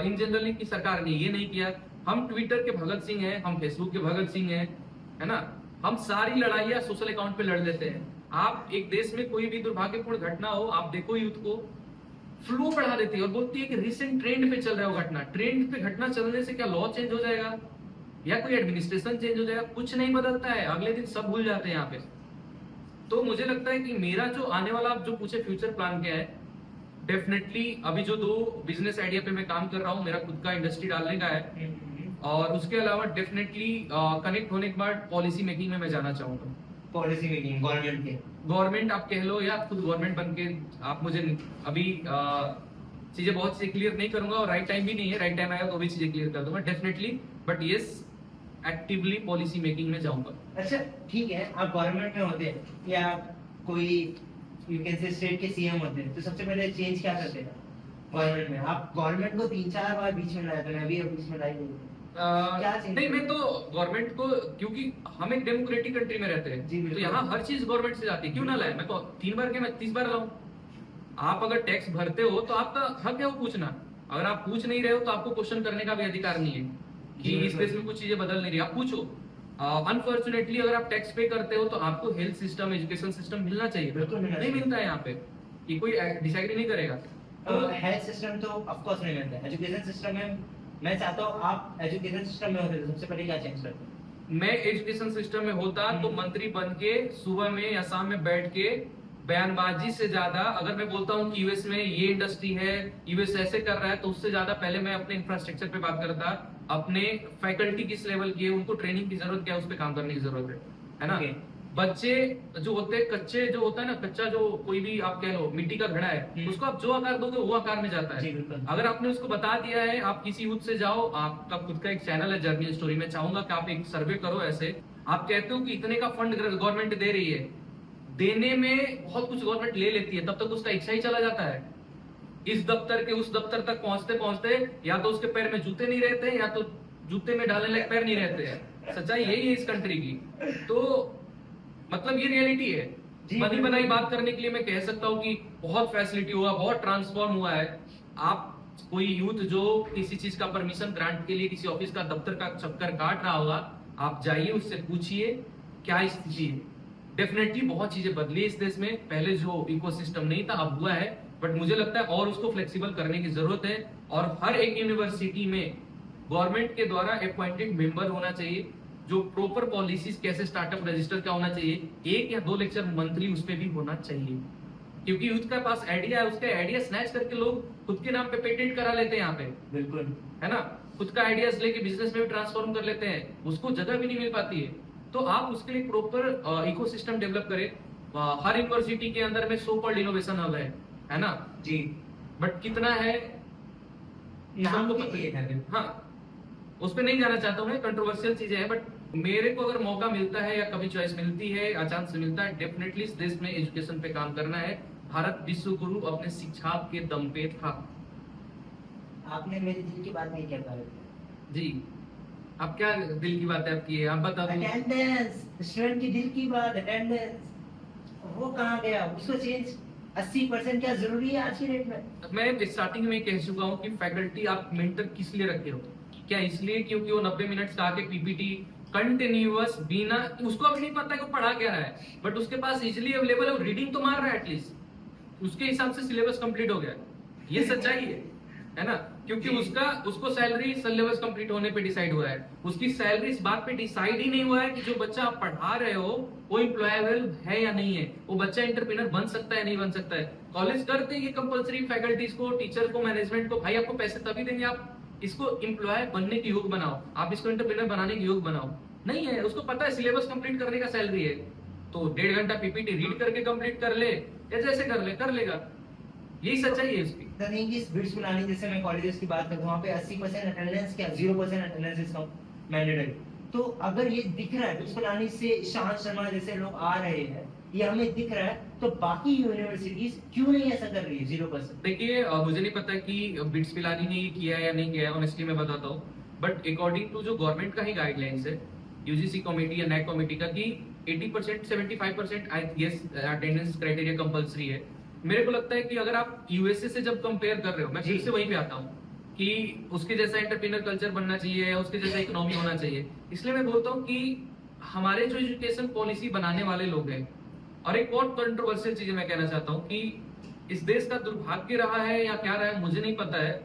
इन जनरली की सरकार ने ये नहीं किया। हम ट्विटर के भगत सिंह हैं, हम फेसबुक के भगत सिंह हैं, है ना। हम सारी लड़ाइयां सोशल अकाउंट पे लड़ लेते हैं। आप एक देश में कोई भी दुर्भाग्यपूर्ण घटना हो, आप देखो यूथ को फ्लो बढ़ा देती है और बोलती है कि रिसेंट ट्रेंड पे चल रहा है वो घटना। ट्रेंड पे घटना चलने से क्या लॉ चेंज हो जाएगा या कोई एडमिनिस्ट्रेशन चेंज हो जाएगा? कुछ नहीं बदलता है, अगले दिन सब भूल जाते हैं यहाँ पे। तो मुझे लगता है कि मेरा जो आने वाला, आप जो पूछे फ्यूचर प्लान क्या है, डेफिनेटली अभी जो 2 बिजनेस आइडिया पे मैं काम कर रहा हूँ, मेरा खुद का इंडस्ट्री डालने का है, और उसके अलावा डेफिनेटली कनेक्ट होने के बाद पॉलिसी मेकिंग में मैं जाना चाहूंगा। पॉलिसी मेकिंग, गवर्नमेंट आप कह लो या खुद गवर्नमेंट बन के, आप मुझे अभी चीजें बहुत से क्लियर नहीं करूंगा और राइट टाइम भी नहीं है, राइट टाइम आएगा तो भी चीजें क्लियर कर दूंगा definitely, but yes actively policy making में जाऊंगा। अच्छा ठीक है, आप गवर्नमेंट में होते हैं या कोई यू कैन से स्टेट के सीएम होते हैं, तो सबसे पहले चेंज क्या करते हैं गवर्नमेंट में? आप गवर्नमेंट को 3-4 बार बीच में लाए थे, मैं भी बीच में लाई नहीं, मैं तो गवर्नमेंट को, क्योंकि हम एक डेमोक्रेटिक कंट्री में रहते हैं, तो यहाँ हर चीज गवर्नमेंट से जाती है, क्यों ना लाए? मैं तो 3 बार के, मैं 30 बार लाऊं। आप अगर टैक्स भरते हो तो आपका हक है वो पूछना। अगर आप पूछ नहीं रहे हो तो आपको क्वेश्चन करने का भी अधिकार नहीं है कि इस देश में कुछ चीजें बदल नहीं रही, आप पूछो। अनफॉर्चुनेटली अगर आप टैक्स पे करते हो तो आपको हेल्थ सिस्टम, एजुकेशन सिस्टम मिलना चाहिए, नहीं मिलता है यहाँ पे, ये कोई डिसएग्री नहीं करेगा। हेल्थ सिस्टम तो ऑफ कोर्स नहीं मिलता, एजुकेशन सिस्टम में मैं चाहता हूँ आप एजुकेशन सिस्टम में होते तो सबसे पहले क्या चेंज करते? मैं एजुकेशन सिस्टम में होता तो मंत्री बन के सुबह में या शाम में बैठ के बयानबाजी से ज्यादा, अगर मैं बोलता हूँ कि यूएस में ये इंडस्ट्री है, यूएस ऐसे कर रहा है, तो उससे ज्यादा पहले मैं अपने इंफ्रास्ट्रक्चर पे बात करता, अपने फैकल्टी किस लेवल की है, उनको ट्रेनिंग की जरूरत क्या है, उस पर काम करने की जरूरत है ना। बच्चे जो होते हैं, कच्चे जो होता है ना, कच्चा जो कोई भी आप कह लो मिट्टी का घड़ा है, उसको आप जो आकार दोगे वो आकार में जाता है। अगर आपने उसको बता दिया है, आप किसी यूथ से जाओ, आपका खुद का एक चैनल है जर्नी स्टोरी, में चाहूंगा कि आप एक सर्वे करो ऐसे। आप कहते हो कि इतने का फंड गवर्नमेंट दे रही है, देने में बहुत कुछ गवर्नमेंट ले लेती है, तब तक उसका इच्छा ही चला जाता है। इस दफ्तर के उस दफ्तर तक पहुंचते पहुंचते या तो उसके पैर में जूते नहीं रहते या तो जूते में डालने लायक पैर नहीं रहते हैं। सच्चाई यही है इस कंट्री की। तो मतलब ये रियलिटी है। बनी बनाई बात करने के लिए मैं कह सकता हूँ कि बहुत फैसिलिटी हुआ, बहुत ट्रांसफॉर्म हुआ है। आप कोई यूथ जो किसी चीज का परमिशन ग्रांट के लिए किसी ऑफिस का दफ्तर का चक्कर काट रहा होगा, आप जाइए, उससे पूछिए क्या स्थिति है। डेफिनेटली बहुत चीजें बदली इस देश में। पहले जो इकोसिस्टम नहीं था अब हुआ है, बट मुझे लगता है और उसको फ्लेक्सिबल करने की जरूरत है। और हर एक यूनिवर्सिटी में गवर्नमेंट के द्वारा अपॉइंटेड मेंबर होना चाहिए, जो प्रॉपर पॉलिसीज कैसे स्टार्टअप रजिस्टर का होना चाहिए, 1 या 2 लेक्चर मंथली उस पर भी होना चाहिए। क्योंकि यूथ के पास आइडिया है, उसका आइडिया स्नैच करके लोग खुद के नाम पे पेटेंट करा लेते हैं यहाँ पे, बिल्कुल है ना। खुद का आइडियाज लेके बिजनेस में भी ट्रांसफॉर्म कर लेते हैं, उसको जगह भी नहीं मिल पाती है। तो आप उसके लिए प्रॉपर इकोसिस्टम डेवलप करें। हर यूनिवर्सिटी के अंदर में सो कॉल्ड इनोवेशन हब है ना जी। बट कितना है नाम सबको के पता लिए है। है। हाँ, उस पर नहीं जाना चाहता हूँ मैं, कंट्रोवर्शियल चीजें हैं। बट मेरे को अगर मौका मिलता है या कभी चॉइस मिलती है, अचानक से मिलता है, डेफिनेटली इस देश में एजुकेशन पे काम करना है। भारत विश्व गुरु अपने शिक्षा के दम पे था। आपने मेरे दिल की बात नहीं कह पाया जी, अब क्या दिल की बात है आपकी, आप बता दो। अटेंडेंस, स्टूडेंट की दिल की बात, अटेंडेंस वो कहाँ गया? उसको चेंज 80% क्या जरूरी है आज की डेट में? मैं स्टार्टिंग में कह चुका हूँ कि फैकल्टी आप मेंटर किस लिए रखे हो? क्या इसलिए क्योंकि वो 90 मिनट का आके पीपीटी कंटिन्यूअस बिना, उसको अभी नहीं पता है कि पढ़ा क्या रहा है, बट उसके पास इजिली अवेलेबल है, रीडिंग तो मार रहा है एटलीस्ट, उसके हिसाब से सिलेबस कंप्लीट हो गया। ये सच्चाई है ना। क्योंकि उसको सैलरी सिलेबस कंप्लीट होने पे डिसाइड हुआ है। उसकी सैलरी इस बात पे डिसाइड ही नहीं हुआ है कि जो बच्चा आप पढ़ा रहे हो वो एम्प्लॉयबल है या नहीं है, वो बच्चा एंटरप्रेन्योर बन सकता है नहीं बन सकता है। कॉलेज करते हैं ये कंपलसरी फैकल्टीज को, टीचर को, मैनेजमेंट को, भाई आपको पैसे तभी देंगे आप इसको एम्प्लॉय बनने के योग बनाओ, आप इसको एंटरप्रेन्योर बनाने के योग बनाओ। नहीं है, उसको पता है सिलेबस कंप्लीट करने का सैलरी है, तो 1.5 घंटा पीपीटी रीड करके कंप्लीट कर ले या जैसे कर लेगा। यही सच्चाई है इसकी। The thing is bits planning, जैसे मैं कॉलेजेस की बात करता हूं, वहां पे 80% अटेंडेंस क्या 0% अटेंडेंस इज मैंडेटरी। तो अगर ये दिख रहा है बिट्स प्लानिंग से शांत शर्मा जैसे लोग आ रहे हैं, ये हमें दिख रहा है, तो बाकी यूनिवर्सिटीज क्यों नहीं ऐसा कर रही है 0%? देखिए, मुझे नहीं पता कि बिट्स पिलानी ने ये किया है या नहीं किया है, ऑनेस्टली मैं बताता हूँ। बट अकॉर्डिंग टू जो गवर्नमेंट का ही गाइडलाइंस है, यूजीसी कमेटी या नैक कमेटी का, कि 80% 75% अटेंडेंस क्राइटेरिया कंपलसरी है। मेरे को लगता है कि अगर आप यूएसए से जब कंपेयर कर रहे हो, मैं फिर से वहीं पे आता हूँ कि उसके जैसा एंटरप्रेन्योर कल्चर बनना चाहिए, उसके जैसा इकोनॉमी होना चाहिए। इसलिए मैं बोलता हूँ कि हमारे जो एजुकेशन पॉलिसी बनाने वाले लोग हैं, और एक बहुत कंट्रोवर्शियल चीज मैं कहना चाहता हूँ कि इस देश का दुर्भाग्य रहा है या क्या रहा है मुझे नहीं पता है,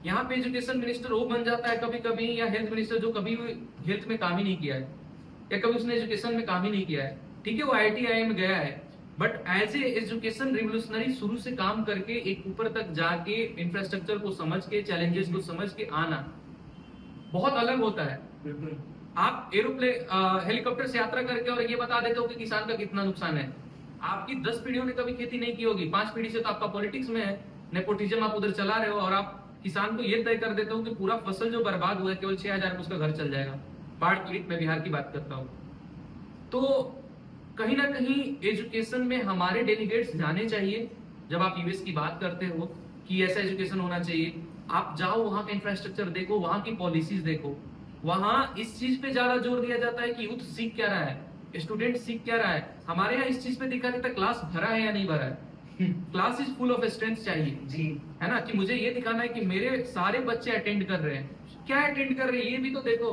यहाँ पे एजुकेशन मिनिस्टर वो बन जाता है कभी कभी, या हेल्थ मिनिस्टर जो कभी हेल्थ में काम ही नहीं किया है या कभी उसने एजुकेशन में काम ही नहीं किया है। ठीक है, वो IIT में गया है, but as a education revolutionary शुरू से काम करके एक ऊपर तक जाके इंफ्रास्ट्रक्चर को समझ के, चैलेंजेस को समझ के आना बहुत अलग होता है। बिल्कुल। आप एरोप्लेन हेलीकॉप्टर से यात्रा करके और ये बता देते हो कि किसान का कितना नुकसान है। आपकी 10 पीढ़ियों ने कभी खेती नहीं की होगी, 5 पीढ़ी से तो आपका पॉलिटिक्स में है, नेपोटिज्म आप उधर चला रहे हो, और आप किसान को ये तय कर देते हो कि पूरा फसल जो बर्बाद हुआ है केवल 6,000 में उसका घर चल जाएगा। बाढ़ पीड़ित मैं बिहार की बात करता हूँ। तो कहीं ना कहीं एजुकेशन में हमारे डेलीगेट्स जाने चाहिए। जब आप यूएस की बात करते हो कि ऐसा एजुकेशन होना चाहिए, आप जाओ वहां का इंफ्रास्ट्रक्चर देखो, वहां की पॉलिसीज देखो, वहां इस चीज पे ज्यादा जोर दिया जाता है कि यूथ सीख क्या रहा है, स्टूडेंट सीख क्या रहा है। हमारे यहाँ इस चीज पे दिखा देता है क्लास भरा है या नहीं भरा है। Class is full of students चाहिए जी, है ना, कि मुझे ये दिखाना है कि मेरे सारे बच्चे अटेंड कर रहे हैं। क्या अटेंड कर रहे हैं ये भी तो देखो,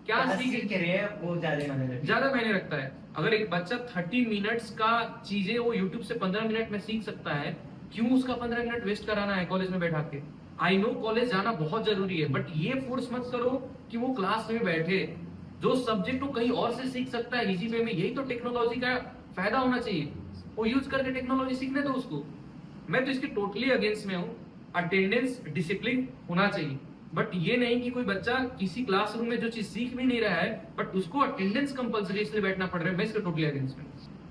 क्या सीख रहे हैं वो ज्यादा मायने रखता है। अगर एक बच्चा 30 मिनट्स का चीजें वो यूट्यूब से 15 मिनट में सीख सकता है, क्यों उसका 15 मिनट वेस्ट कराना है कॉलेज में बैठा के। आई नो कॉलेज जाना बहुत जरूरी है, बट ये फोर्स मत करो कि वो क्लास में बैठे, जो सब्जेक्ट वो कहीं और से सीख सकता है इजी वे में। यही तो टेक्नोलॉजी का फायदा होना चाहिए, वो यूज करके टेक्नोलॉजी सीखने दो उसको। मैं तो इसके टोटली अगेंस्ट में हूँ। अटेंडेंस डिसिप्लिन होना चाहिए, बट ये नहीं कि कोई बच्चा किसी क्लासरूम में जो चीज सीख भी नहीं रहा है बट उसको अटेंडेंस कंपलसरी इसलिए बैठना पड़ रहा है। मैं इसके टोटली अगेंस्ट में।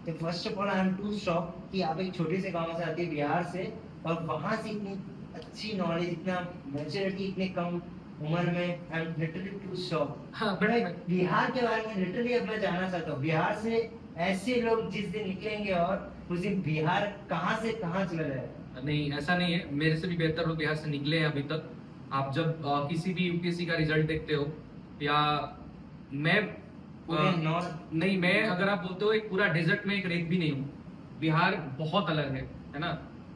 तो first of all I am to shock कि आप एक छोटे से गांव से आते हैं बिहार से, और वहां से इतनी अच्छी नॉलेज, इतना मैच्योरिटी इतने कम उम्र में। I am literally to shock. हाँ, मैं बिहार के बारे में लिटरली अब मैं जानना चाहता हूँ। बिहार से ऐसे लोग जिस दिन निकलेंगे और उस दिन बिहार कहाँ से कहाँ चला जाए। नहीं, ऐसा नहीं है, मेरे से भी बेहतर लोग बिहार से निकले हैं अभी तक। आप जब किसी भी यूपीएससी का रिजल्ट देखते हो, या मैं नहीं, मैं अगर आप बोलते हो एक पूरा डेजर्ट में एक रेत भी नहीं हूँ। बिहार बहुत अलग है ना।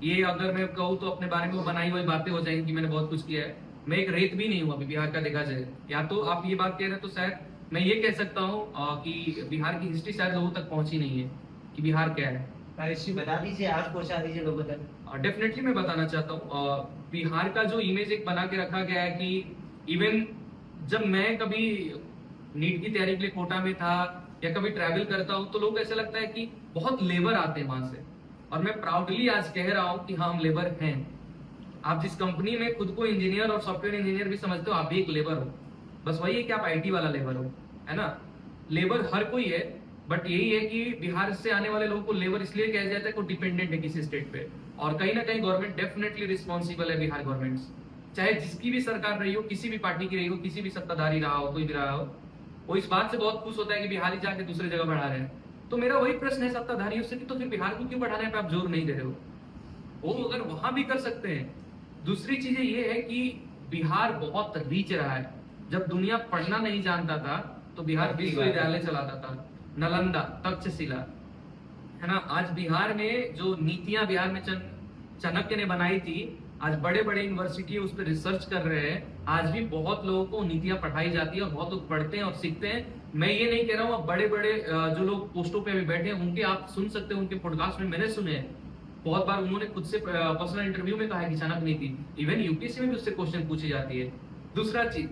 ये अगर मैं कहूँ तो अपने बारे में वो बनाई हुई बातें हो जाएंगी कि मैंने बहुत कुछ किया है। मैं एक रेत भी नहीं हूँ अभी बिहार का, देखा जाए। या तो आप ये बात कह रहे हैं तो शायद मैं ये कह सकता हूँ कि बिहार की हिस्ट्री शायद लोगों तक पहुंची नहीं है कि बिहार क्या है। हिस्ट्री बता दीजिए, आप पहुंचा दीजिए लोगों तक। डेफिनेटली मैं बताना चाहता हूँ, बिहार का जो इमेज एक बना के रखा गया है कि इवन जब मैं कभी नीट की तैयारी के लिए कोटा में था या कभी ट्रैवल करता हूँ तो लोग ऐसा लगता है कि बहुत लेबर आते हैं वहां से, और मैं प्राउडली आज कह रहा हूँ कि हाँ, हम लेबर हैं। आप जिस कंपनी में खुद को इंजीनियर और सॉफ्टवेयर इंजीनियर भी समझते हो, आप भी एक लेबर हो। बस वही है कि आप आईटी वाला लेबर हो, है ना। लेबर हर कोई है, बट यही है कि बिहार से आने वाले लोगों को लेबर इसलिए कहा जाता है कि डिपेंडेंट है किसी स्टेट पे। और कहीं ना कहीं गवर्नमेंट डेफिनेटली रिस्पॉन्सिबल है, बिहार गवर्नमेंट, चाहे जिसकी भी सरकार रही हो, किसी भी पार्टी की रही हो, किसी भी सत्ताधारी रहा हो, कोई भी रहा हो, वो इस बात से बहुत खुश होता है कि बिहारी जाके दूसरी जगह बढ़ा रहे हैं। तो मेरा वही प्रश्न है सत्ताधारियों से कि तो फिर बिहार को क्यों बढ़ाने पे आप जोर नहीं दे रहे हो? वो अगर वहां भी कर सकते हैं। दूसरी चीजें ये है कि बिहार बहुत रीच रहा है। जब दुनिया पढ़ना नहीं जानता था तो बिहार विश्वविद्यालय चलाता था, नालंदा, तक्षशिला, है ना। आज बिहार में जो नीतियां बिहार में चाणक्य ने बनाई थी, आज बड़े बड़े यूनिवर्सिटी उस पर रिसर्च कर रहे हैं। आज भी बहुत लोगों को नीतियां पढ़ाई जाती है और बहुत लोग पढ़ते हैं और सीखते हैं। मैं ये नहीं कह रहा हूँ, बड़े बड़े जो लोग पोस्टों पे भी बैठे हैं उनके आप सुन सकते हैं, उनके पॉडकास्ट में मैंने सुने हैं। बहुत बार उन्होंने खुद से पर्सनल इंटरव्यू में कहा है कि चाणक्य नीति, इवन यूपीएससी में भी उससे क्वेश्चन पूछी जाती है। दूसरा चीज,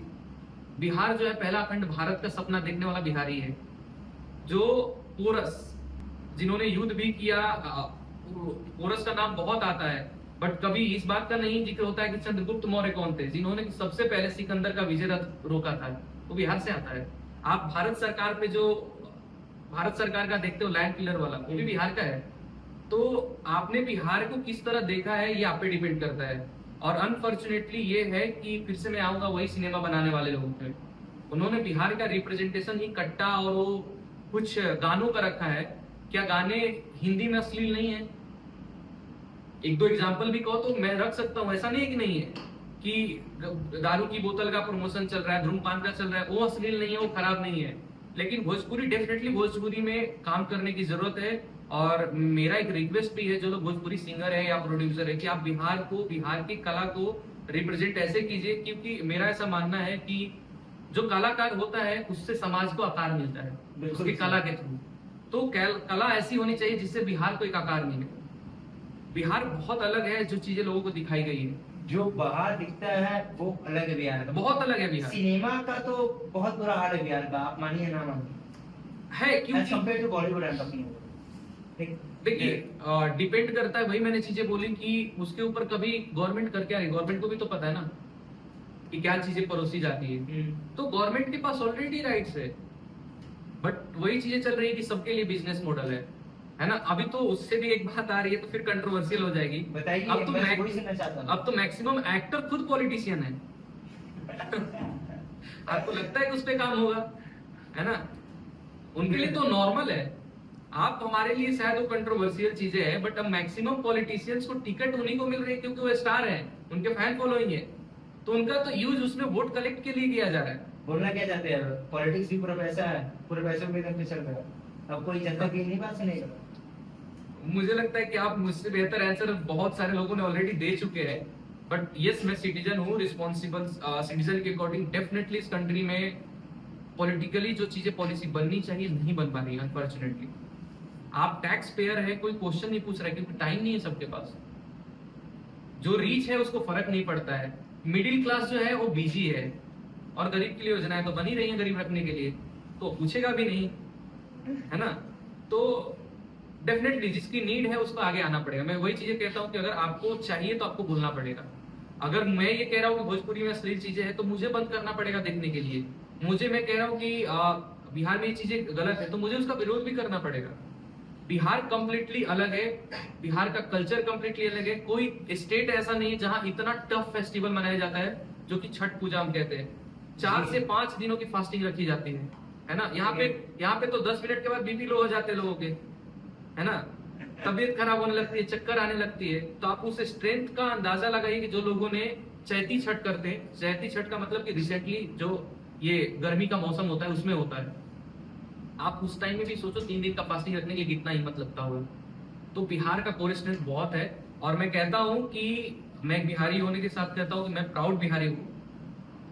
बिहार जो है पहला अखंड भारत का सपना देखने वाला बिहारी है। जो पोरस, जिन्होंने युद्ध भी किया, पोरस का नाम बहुत आता है, बट कभी इस बात का नहीं जिक्र होता है कि चंद्रगुप्त मौर्य कौन थे, जिन्होंने सबसे पहले सिकंदर का विजय रथ रोका था, वो बिहार से आता है। आप भारत सरकार पे जो भारत सरकार का देखते हो लैंड क्लियर वाला, वो भी बिहार का है। तो आपने बिहार को किस तरह देखा है ये आप पे डिपेंड करता है। और अनफॉर्चुनेटली ये है कि फिर से मैं आऊंगा वही सिनेमा बनाने वाले लोगों पे, उन्होंने बिहार का रिप्रेजेंटेशन ही कट्टा और वो कुछ गानों का रखा है। क्या गाने हिंदी में अश्लील नहीं है? एक दो एग्जाम्पल भी कहो तो मैं रख सकता हूँ, ऐसा नहीं है कि नहीं है। कि दारू की बोतल का प्रमोशन चल रहा है, धूम्रपान का चल रहा है, वो अश्लील नहीं है, वो खराब नहीं है। लेकिन भोजपुरी, डेफिनेटली भोजपुरी में काम करने की जरूरत है। और मेरा एक रिक्वेस्ट भी है जो लोग भोजपुरी सिंगर है या प्रोड्यूसर है कि आप बिहार को, बिहार की कला को रिप्रेजेंट ऐसे कीजिए, क्योंकि मेरा ऐसा मानना है कि जो कलाकार होता है उससे समाज को आकार मिलता है उसकी कला के थ्रू। तो कला ऐसी होनी चाहिए जिससे बिहार को एक आकार मिले। बिहार बहुत अलग है, जो चीजें लोगों को दिखाई गई है, जो बाहर दिखता है वो अलग है बिहार का, बहुत अलग है बिहार। सिनेमा का तो बहुत बुरा हाल है बिहार का, आप मानिए ना मानिए है, क्योंकि कंपेयर टू बॉलीवुड। देखिए डिपेंड करता है, वही मैंने चीजें बोली कि उसके ऊपर कभी गवर्नमेंट कर क्या रही, गवर्नमेंट को भी तो पता है ना कि क्या चीजें परोसी जाती है। तो गवर्नमेंट के पास ऑलरेडी राइट्स है, बट वही चीजें चल रही है कि सबके लिए बिजनेस मॉडल है ना। अभी तो उससे भी एक बात आ रही है तो फिर कंट्रोवर्शियल हो जाएगी। बताइए, अब तो मैक्सिमम एक्टर खुद पॉलिटिशियन है। आपको लगता है कि उस पे काम होगा, है ना? उनके लिए तो नॉर्मल है। आप हमारे लिए शायद वो कंट्रोवर्शियल चीजें हैं, बट अब मैक्सिमम पॉलिटिशियंस को टिकट उन्हीं को मिल रही है क्योंकि वो स्टार है, उनके फैन फॉलोइंग है, तो उनका तो यूज उसमें वोट कलेक्ट के लिए किया जा रहा है। बोलना क्या चाहते हैं, पॉलिटिक्स भी पूरा पैसा है, पूरे पैसे में चल रहा है, अब कोई जनता की नहीं बात सुनेगा। मुझे लगता है कि आप मुझसे बेहतर आंसर बहुत सारे लोगों ने ऑलरेडी दे चुके हैं, बट यस, मैं सिटीजन हूँ, रिस्पॉन्सिबल सिटीजन के अकॉर्डिंग डेफिनेटली इस कंट्री में पॉलिटिकली जो चीजें पॉलिसी बननी चाहिए नहीं बन पा रही है अनफॉर्चुनेटली। आप टैक्स पेयर है, कोई क्वेश्चन नहीं पूछ रहा है क्योंकि टाइम नहीं है सबके पास। जो रीच है उसको फर्क नहीं पड़ता है। मिडिल क्लास जो है वो बिजी है, और गरीब के लिए योजनाएं तो बनी रही है गरीब रखने के लिए, तो पूछेगा भी नहीं, है ना। तो डेफिनेटली जिसकी नीड है उसको आगे आना पड़ेगा। मैं वही चीजें कहता हूँ कि अगर आपको चाहिए तो आपको बोलना पड़ेगा। अगर मैं ये कह रहा हूँ कि भोजपुरी में अश्लील चीजें हैं तो मुझे बंद करना पड़ेगा देखने के लिए। मैं कह रहा हूँ कि बिहार में ये चीजें गलत है तो मुझे उसका विरोध भी करना पड़ेगा। बिहार कंप्लीटली अलग है, बिहार का कल्चर कंप्लीटली अलग है। कोई स्टेट ऐसा नहीं है जहां इतना टफ फेस्टिवल मनाया जाता है जो कि छठ पूजा हम कहते हैं। 4 से 5 दिनों की फास्टिंग रखी जाती है ना। यहाँ पे तो 10 मिनट के बाद बीपी लो हो जाते हैं लोगों के, है ना। तबीयत खराब होने लगती है, चक्कर आने लगती है, तो आप उस स्ट्रेंथ का अंदाजा लगाइए कि जो लोगों ने चैती छठ करते हैं। चैती छठ का मतलब कि रिसेंटली जो ये गर्मी का मौसम होता है उसमें होता है। आप उस टाइम में भी सोचो 3 दिन का फास्टिंग रखने के लिए कितना हिम्मत लगता होगा। तो बिहार का कोर स्ट्रेंथ बहुत है, और मैं कहता हूँ कि मैं बिहारी होने के साथ कहता हूँ कि मैं प्राउड बिहारी हूँ।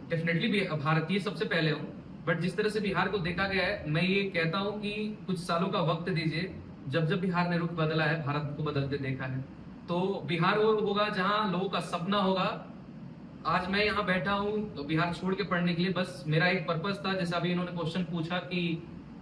डेफिनेटली भी भारतीय सबसे पहले हूँ, बट जिस तरह से बिहार को देखा गया है, मैं ये कहता हूँ कि कुछ सालों का वक्त दीजिए। जब जब बिहार ने रुख बदला है, भारत को बदलते देखा है। तो बिहार वो होगा जहाँ लोगों का सपना होगा। आज मैं यहाँ बैठा हूँ तो बिहार छोड़ के पढ़ने के लिए, बस मेरा एक पर्पस था। जैसा अभी इन्होंने क्वेश्चन पूछा कि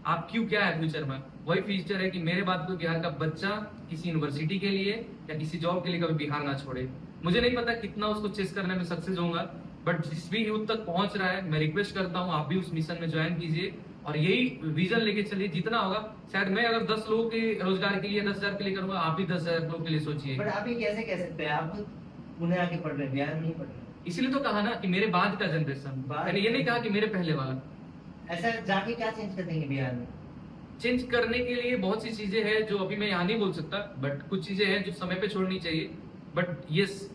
आप क्यों, क्या है फ्यूचर में, वही फ्यूचर है कि मेरे बाद कोई बिहार का बच्चा किसी यूनिवर्सिटी के लिए या किसी जॉब के लिए कभी बिहार ना छोड़े। मुझे नहीं पता कितना उसको चेस करने में सक्सेस होऊंगा, बट जिस भी यूथ तक पहुंच रहा है, मैं रिक्वेस्ट करता हूँ आप भी उस मिशन में ज्वाइन कीजिए और यही विजन लेके चलिए। जितना होगा, शायद मैं अगर 10 लोगों के रोजगार के लिए 10,000 के लिए करूंगा, आप भी 10,000 लोगों के लिए सोचिए। बट आप ये कैसे कह सकते हैं, आप पुणे आके पढ़ रहे हैं, बिहार में नहीं पढ़ रहे? इसीलिए तो कहा ना कि मेरे बाद का जनरेशन, मैंने ये नहीं कहा कि मेरे पहले वाला। ऐसा जाके क्या चेंज कर देंगे बिहार में? चेंज करने के लिए बहुत सी चीजें हैं जो अभी मैं यहाँ नहीं बोल सकता, बट कुछ चीजें हैं जो समय पे छोड़नी चाहिए। बट यस,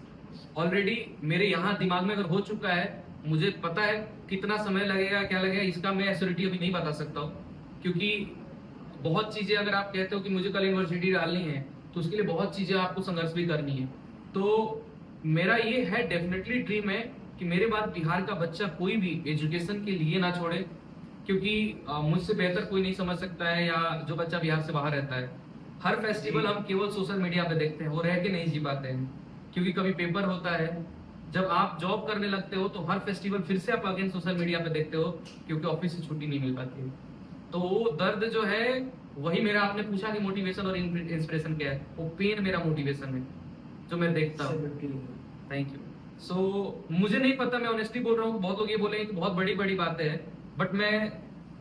ऑलरेडी मेरे यहाँ दिमाग में अगर हो चुका है, मुझे पता है कितना समय लगेगा, क्या लगेगा, इसका मैं एश्योरिटी अभी नहीं बता सकता हूँ। क्योंकि बहुत चीजें, अगर आप कहते हो कि मुझे कल यूनिवर्सिटी डालनी है, तो उसके लिए बहुत चीजें आपको संघर्ष भी करनी है। तो मेरा ये है, डेफिनेटली ड्रीम है कि मेरे बाद बिहार का बच्चा कोई भी एजुकेशन के लिए ना छोड़े, क्योंकि मुझसे बेहतर कोई नहीं समझ सकता है, या जो बच्चा बिहार से बाहर रहता है। हर फेस्टिवल हम केवल सोशल मीडिया पे देखते हैं, वो रह के नहीं जी पाते हैं, क्योंकि कभी पेपर होता है। जब आप जॉब करने लगते हो तो हर फेस्टिवल फिर से आप अगेन सोशल मीडिया पे देखते हो, क्योंकि ऑफिस से छुट्टी नहीं मिल पाती है। तो वो दर्द जो है, वही मेरा, आपने पूछा कि मोटिवेशन और इंस्पिरेशन क्या है, वो पेन मेरा मोटिवेशन है जो मैं देखता हूँ। Thank you. सो मुझे नहीं पता, मैं ऑनेस्टली बोल रहा हूँ। बहुत लोग ये बोलेंगे कि बहुत बड़ी बड़ी बातें हैं, बट मैं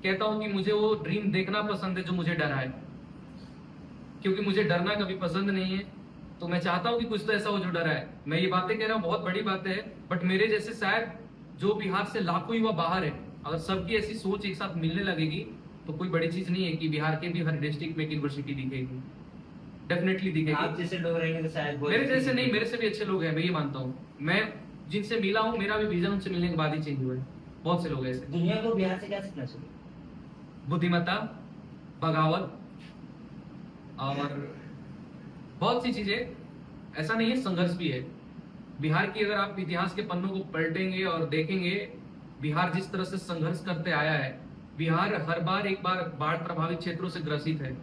कहता हूँ कि मुझे वो ड्रीम देखना पसंद है जो मुझे डराए, क्योंकि मुझे डरना कभी पसंद नहीं है। तो मैं चाहता हूँ कि कुछ तो ऐसा हो जो डराए। मैं ये बातें कह रहा हूँ, बहुत बड़ी बातें हैं, बट मेरे जैसे शायद जो बिहार से लाखों युवा बाहर है, अगर सबकी ऐसी सोच एक साथ मिलने लगेगी तो कोई बड़ी चीज नहीं है कि बिहार के भी हर डिस्ट्रिक्ट में एक यूनिवर्सिटी दिखेगी। डेफिनेटली दिखेगी। आप जैसे लोग रहेंगे तो शायद मेरे जैसे नहीं, मेरे से भी अच्छे लोग हैं, मैं ये मानता हूँ। मैं जिनसे मिला हूँ, मेरा भी विजन उनसे मिलने के बाद ही चेंज हुआ है। बहुत से लोग ऐसे। दुनिया को बिहार से क्या सीखना चाहिए? बुद्धिमत्ता, बगावत और बहुत सी चीजें। ऐसा नहीं है, संघर्ष भी है। बिहार की अगर आप इतिहास के पन्नों को पलटेंगे और देखेंगे, बिहार जिस तरह से संघर्ष करते आया है, बिहार हर बार एक बार बाढ़ प्रभावित क्षेत्रों से ग्रसित है,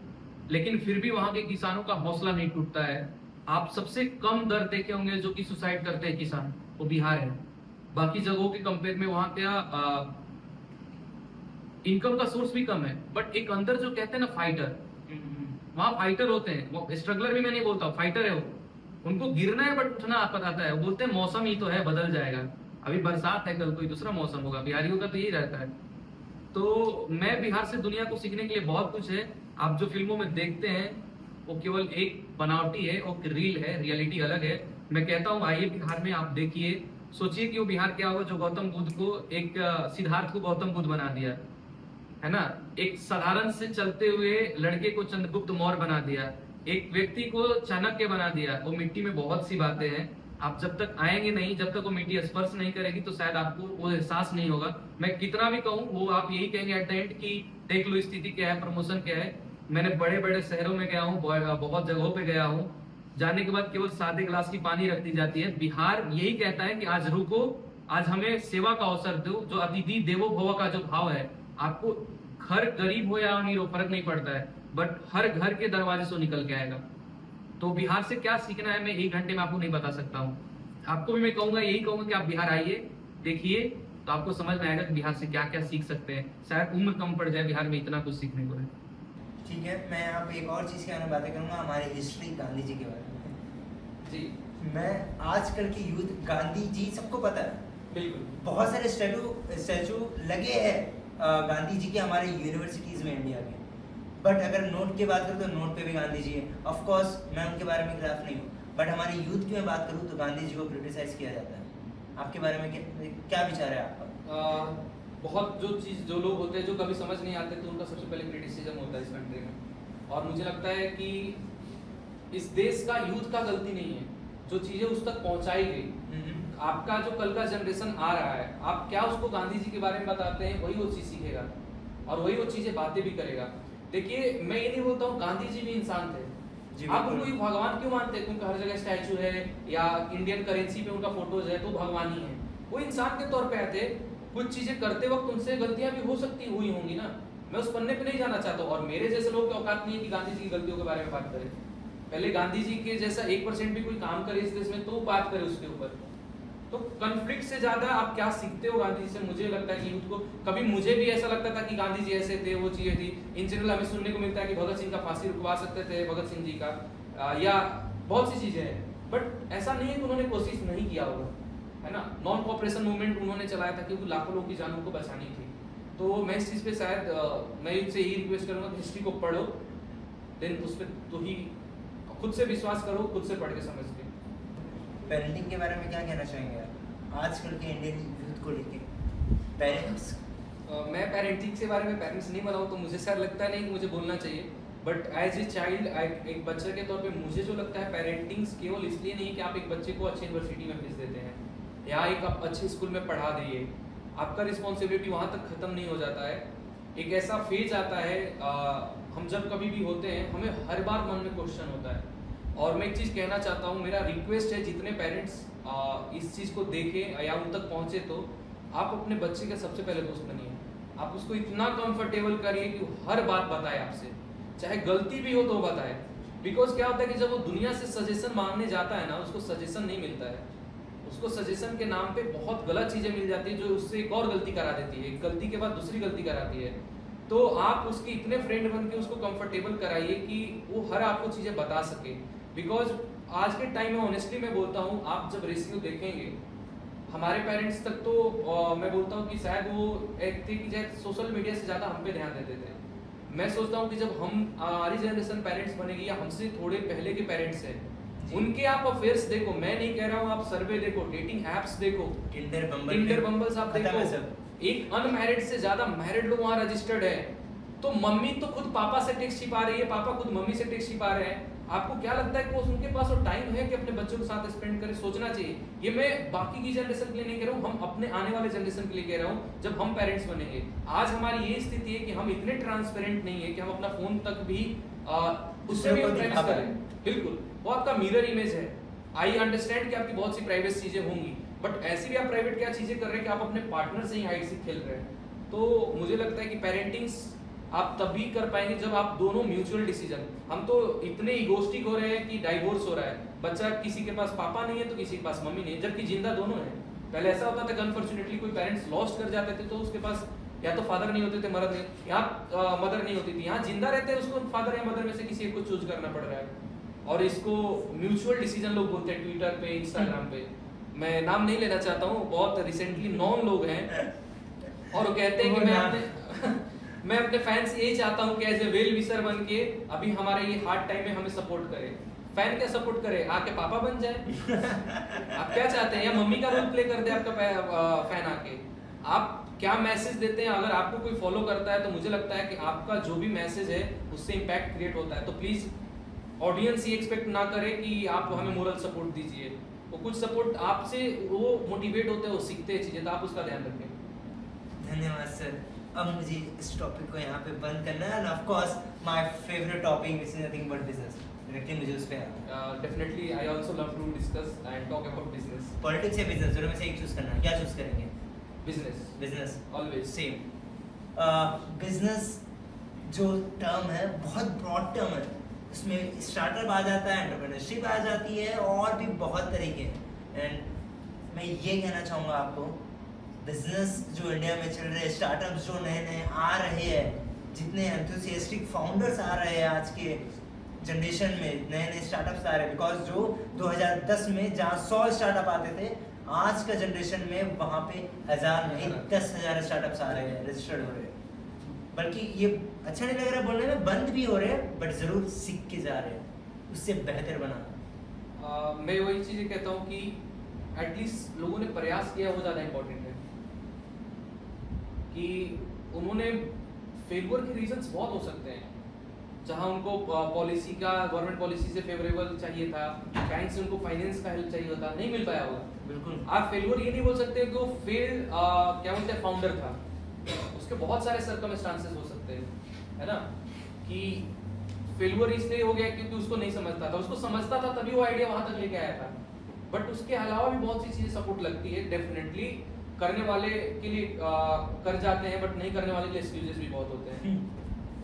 लेकिन फिर भी वहां के किसानों का हौसला नहीं टूटता है। आप सबसे कम दर देखे होंगे जो कि सुसाइड करते हैं किसान, वो बिहार है। बाकी जगहों के कंपेयर में वहां क्या इनकम का सोर्स भी कम है, बट एक अंदर जो कहते हैं ना फाइटर, वहां फाइटर होते हैं। वो स्ट्रगलर भी मैं नहीं बोलता, फाइटर है वो। उनको गिरना है बट उठना आता है। वो बोलते हैं मौसम ही तो है, बदल जाएगा, अभी बरसात है, कल कोई दूसरा मौसम होगा। बिहारियों का तो यही रहता है। तो मैं बिहार से दुनिया को सीखने के लिए बहुत कुछ है। आप जो फिल्मों में देखते हैं वो केवल एक बनावटी है, वो रील है, रियलिटी अलग है। मैं कहता हूँ आइए बिहार में, आप देखिए, सोचिए कि वो बिहार क्या होगा जो गौतम बुद्ध को, एक सिद्धार्थ को गौतम बुद्ध बना दिया है ना, एक साधारण से चलते हुए लड़के को चंद्रगुप्त मौर्य बना दिया, एक व्यक्ति को चाणक्य बना दिया। वो मिट्टी में बहुत सी बातें हैं, आप जब तक आएंगे नहीं, जब तक वो मिट्टी स्पर्श नहीं करेगी, तो शायद आपको वो एहसास नहीं होगा। मैं कितना भी कहूँ, वो आप यही कहेंगे एट द एंड कि देख लो स्थिति क्या है, प्रमोशन क्या है। मैंने बड़े बड़े शहरों में गया हूँ, बहुत जगहों पे गया हूँ, जाने के बाद केवल सादे गिलास की पानी रख दी जाती है। बिहार यही कहता है कि आज रुको, आज हमें सेवा का अवसर दो। जो अतिथि देवो भव का जो भाव है, आपको घर गरीब हो या अमीर हो फर्क नहीं पड़ता है, बट हर घर के दरवाजे से निकल के आएगा। तो बिहार से क्या सीखना है, मैं 1 घंटे में आपको नहीं बता सकता हूँ। आपको भी मैं कहूंगा, यही कहूंगा कि आप बिहार आइए, देखिए, तो आपको समझ में आएगा कि बिहार से क्या क्या सीख सकते हैं। शायद उम्र कम पड़ जाए, बिहार में इतना कुछ सीखने को है। ठीक है, मैं यहाँ पे एक और चीज़ के बारे में बातें करूँगा, हमारे हिस्ट्री गांधी जी के बारे में। जी, मैं आजकल की यूथ, गांधी जी सबको पता है, बिल्कुल, बहुत सारे स्टैचू लगे हैं गांधी जी के हमारे यूनिवर्सिटीज़ में इंडिया के। बट अगर नोट की बात करूँ तो नोट पे भी गांधी जी है। ऑफ कोर्स मैं उनके बारे में खिलाफ नहीं हूँ, बट हमारे यूथ की मैं बात करूँ तो गांधी जी को क्रिटिसाइज किया जाता है। आपके बारे में क्या विचार है आपका? बहुत जो लोग होते हैं जो कभी समझ नहीं आते, तो उनका सबसे पहले क्रिटिसिज्म होता है इस कंट्री में। और मुझे लगता है कि इस देश का यूथ का गलती नहीं है, जो चीजें उस तक पहुंचाई गई। आपका जो कल का जनरेशन आ रहा है, आप क्या उसको गांधी जी के बारे में बताते हैं, वही वो चीज सीखेगा और वही वो चीजें बातें भी करेगा। देखिए, मैं ये नहीं बोलता हूँ गांधी जी भी इंसान थे, आप उनको भगवान क्यों मानते हैं? क्योंकि हर जगह स्टैचू है या इंडियन करेंसी पे उनका फोटोज है तो भगवान ही है। वो इंसान के तौर पे आए थे, कुछ चीजें करते वक्त उनसे गलतियां भी हो सकती हुई होंगी ना, मैं उस पन्ने पे नहीं जाना चाहता हूँ। और मेरे जैसे लोग की औकात नहीं है कि गांधी जी की गलतियों के बारे में बात करें। पहले गांधी जी के जैसा 1% भी कोई काम करे इस देश में तो बात करे उसके ऊपर। तो कॉन्फ्लिक्ट से ज्यादा आप क्या सीखते हो गांधी जी से? मुझे लगता है कि यूथ को, कभी मुझे भी ऐसा लगता था कि गांधी जी ऐसे थे, वो चीजें थी। इन जनरल हमें सुनने को मिलता है कि भगत सिंह का फांसी रुकवा सकते थे, भगत सिंह जी का, या बहुत सी चीजें हैं, बट ऐसा नहीं है कि उन्होंने कोशिश नहीं किया होगा, है ना। नॉन कॉपरेशन मूवमेंट उन्होंने चलाया था क्योंकि लाखों लोगों की जानों को बचानी थी। तो मैं इस चीज पे शायद मैं इनसे यही रिक्वेस्ट करूंगा कि हिस्ट्री को पढ़ो, देन उस पर तो ही खुद से विश्वास करो, खुद से पढ़ के समझ के। पेरेंटिंग के बारे में क्या कहना चाहेंगे आप आजकल के इंडियन यूथ को लेके? पेरेंट्स, मैं पेरेंटिंग के बारे में पेरेंट्स नहीं बनाऊँ तो मुझे शायद लगता नहीं कि मुझे बोलना चाहिए, बट एज ए चाइल्ड, एक बच्चे के तौर पे मुझे जो लगता है, पेरेंटिंग केवल इसलिए नहीं कि आप एक बच्चे को अच्छी यूनिवर्सिटी में भेज देते हैं या एक आप अच्छे स्कूल में पढ़ा दिए, आपका रिस्पॉन्सिबिलिटी वहाँ तक खत्म नहीं हो जाता है। एक ऐसा फेज आता है, हम जब कभी भी होते हैं हमें हर बार मन में क्वेश्चन होता है। और मैं एक चीज़ कहना चाहता हूँ, मेरा रिक्वेस्ट है जितने पेरेंट्स इस चीज़ को देखें या उन तक पहुँचे, तो आप अपने बच्चे के सबसे पहले दोस्त बनिए। आप उसको इतना कंफर्टेबल करिए कि वो हर बात बताए आपसे, चाहे गलती भी हो तो बताए। बिकॉज क्या होता है कि जब वो दुनिया से सजेशन मांगने जाता है ना, उसको सजेशन नहीं मिलता है, उसको सजेशन के नाम पे बहुत गलत चीजें मिल जाती है जो उससे एक और गलती करा देती है, एक गलती के बाद दूसरी गलती कराती है। तो आप उसके इतने फ्रेंड बन के उसको कंफर्टेबल कराइए कि वो हर आपको चीजें बता सके। बिकॉज आज के टाइम में ऑनेस्टली मैं बोलता हूँ, आप जब रेशियो देखेंगे हमारे पेरेंट्स तक, तो मैं बोलता हूँ कि शायद वो एक थे कि शायद सोशल मीडिया से ज़्यादा हम पे ध्यान देते थे। मैं सोचता हूँ कि जब हमारी जनरेशन पेरेंट्स बनेगी या हमसे थोड़े पहले के पेरेंट्स हैं, उनके आप अफेयर्स देखो, मैं नहीं कह रहा हूँ, आप सर्वे देखो, डेटिंग एप्स देखो, टिंडर बम्बल्स आप देखो, एक अनमैरिड से ज्यादा मैरिड लोग वहाँ रजिस्टर्ड है। तो मम्मी तो खुद पापा से टेक्स्ट छिपा रही है, पापा खुद मम्मी से टेक्स्ट छिपा रहे हैं। आपको क्या लगता है कि वो उनके पास वो टाइम है कि अपने बच्चों के साथ स्पेंड करें? सोचना चाहिए। ये मैं बाकी की जनरेशन के लिए नहीं कह रहा हूँ, हम अपने आने वाले जनरेशन के लिए कह रहा हूँ, जब हम पेरेंट्स बनेंगे। आज हमारी ये स्थिति है कि हम इतने ट्रांसपेरेंट नहीं है कि हम अपना फोन तक भी उससे भी प्राइवेसी करें। बिल्कुल, वो आपका मिरर इमेज है। आई अंडरस्टैंड कि आपकी बहुत सी प्राइवेट चीजें होंगी, बट ऐसी भी आप प्राइवेट क्या चीजें कर रहे हैं कि आप अपने पार्टनर से ही हाइट से खेल रहे हैं। तो मुझे लगता है कि पेरेंटिंग्स आप तभी कर पाएंगे जब आप दोनों म्यूचुअल डिसीजन। हम तो इतने इगोस्टिक हो रहे हैं कि डाइवोर्स हो रहा है, बच्चा किसी के पास पापा नहीं है तो किसी के पास मम्मी नहीं है, जबकि जिंदा दोनों है। पहले ऐसा होता था कि अनफॉर्चुनेटली कोई पेरेंट्स लॉस्ट कर जाते थे तो उसके पास या तो फादर नहीं होते थे, मदर नहीं, यहाँ मदर नहीं होती थी, यहाँ जिंदा रहते हैं उसको फादर या मदर में से किसी एक को चूज करना पड़ रहा है। और इसको म्यूचुअल डिसीजन लोग बोलते हैं ट्विटर पे, इंस्टाग्राम पे, मैं नाम नहीं लेना चाहता हूँ, बहुत रिसेंटली नॉन लोग हैं और वो कहते हैं कि मैं अपने फैंस यही चाहता हूँ कि एज ए वेल विशर बन के अभी हमारे ये हार्ड टाइम में हमें सपोर्ट करे। फैन क्या सपोर्ट करे, आके पापा बन जाए। आप क्या चाहते हैं, या मम्मी का रोल प्ले कर दे आपका फैन आके? आप क्या मैसेज देते हैं? अगर आपको कोई फॉलो करता है तो मुझे लगता है कि आपका जो भी मैसेज है उससे इम्पैक्ट क्रिएट होता है। तो प्लीज ऑडियंस ये एक्सपेक्ट ना करे कि आप हमें मोरल सपोर्ट दीजिए, वो कुछ सपोर्ट आपसे वो मोटिवेट होते हैं, वो सीखते हैं चीजें, तो आप उसका ध्यान रखें। धन्यवाद सर। अब मुझे इस टॉपिक को यहाँ पे बंद करना है, and of course my favourite topic which is nothing but business. Directly मुझे उस पे definitely I also love to discuss and talk about business. Politics या बिजनेस, दोनों में से एक चूज करना है, क्या चूज करेंगे? Business always same. बिजनेस जो टर्म है बहुत ब्रॉड टर्म है, उसमें स्टार्टअप आ जाता है, एंटरप्रेन्योरशिप आ जाती है, और भी बहुत तरीके। एंड मैं ये कहना चाहूँगा आपको, बिजनेस जो इंडिया में चल रहे हैं, स्टार्टअप्स जो नए नए आ रहे हैं, जितने एंथुसियास्टिक फाउंडर्स आ रहे हैं आज के जनरेशन में, नए नए स्टार्टअप्स आ रहे हैं। बिकॉज जो 2010 में जहाँ 100 स्टार्टअप आते थे, आज का जनरेशन में वहाँ पे 1000 नहीं 10,000 स्टार्टअप आ रहे हैं, रजिस्टर्ड हो रहे हैं। बल्कि ये अच्छा नहीं लग रहा बोलने में, बंद भी हो रहे हैं, बट जरूर सीख के जा रहे हैं उससे बेहतर बनाना। मैं वही चीज़ें कहता हूँ कि एटलीस्ट लोगों ने प्रयास किया, वो ज़्यादा इंपॉर्टेंट है। कि उन्होंने फेलियर के रीजंस बहुत हो सकते हैं, जहाँ उनको पॉलिसी का गवर्नमेंट पॉलिसी से फेवरेबल चाहिए था, बैंक से उनको फाइनेंस का हेल्प चाहिए होता, नहीं मिल पाया होगा। बिल्कुल। आप फेलियर ये नहीं बोल सकते कि वो फेल्ड क्या बोलते हैं फाउंडर था, उसके बहुत सारे सर्कमस्टांसेस हो सकते हैं, है ना, कि फेलियर इसलिए हो गया क्योंकि उसको नहीं समझता था, उसको समझता था तभी वो आइडिया वहां तक लेके आया था। बट उसके अलावा भी बहुत सी चीजें सपोर्ट लगती है, डेफिनेटली करने वाले के लिए कर जाते हैं, बट नहीं करने वाले के लिए एक्सक्यूजेस भी बहुत होते हैं।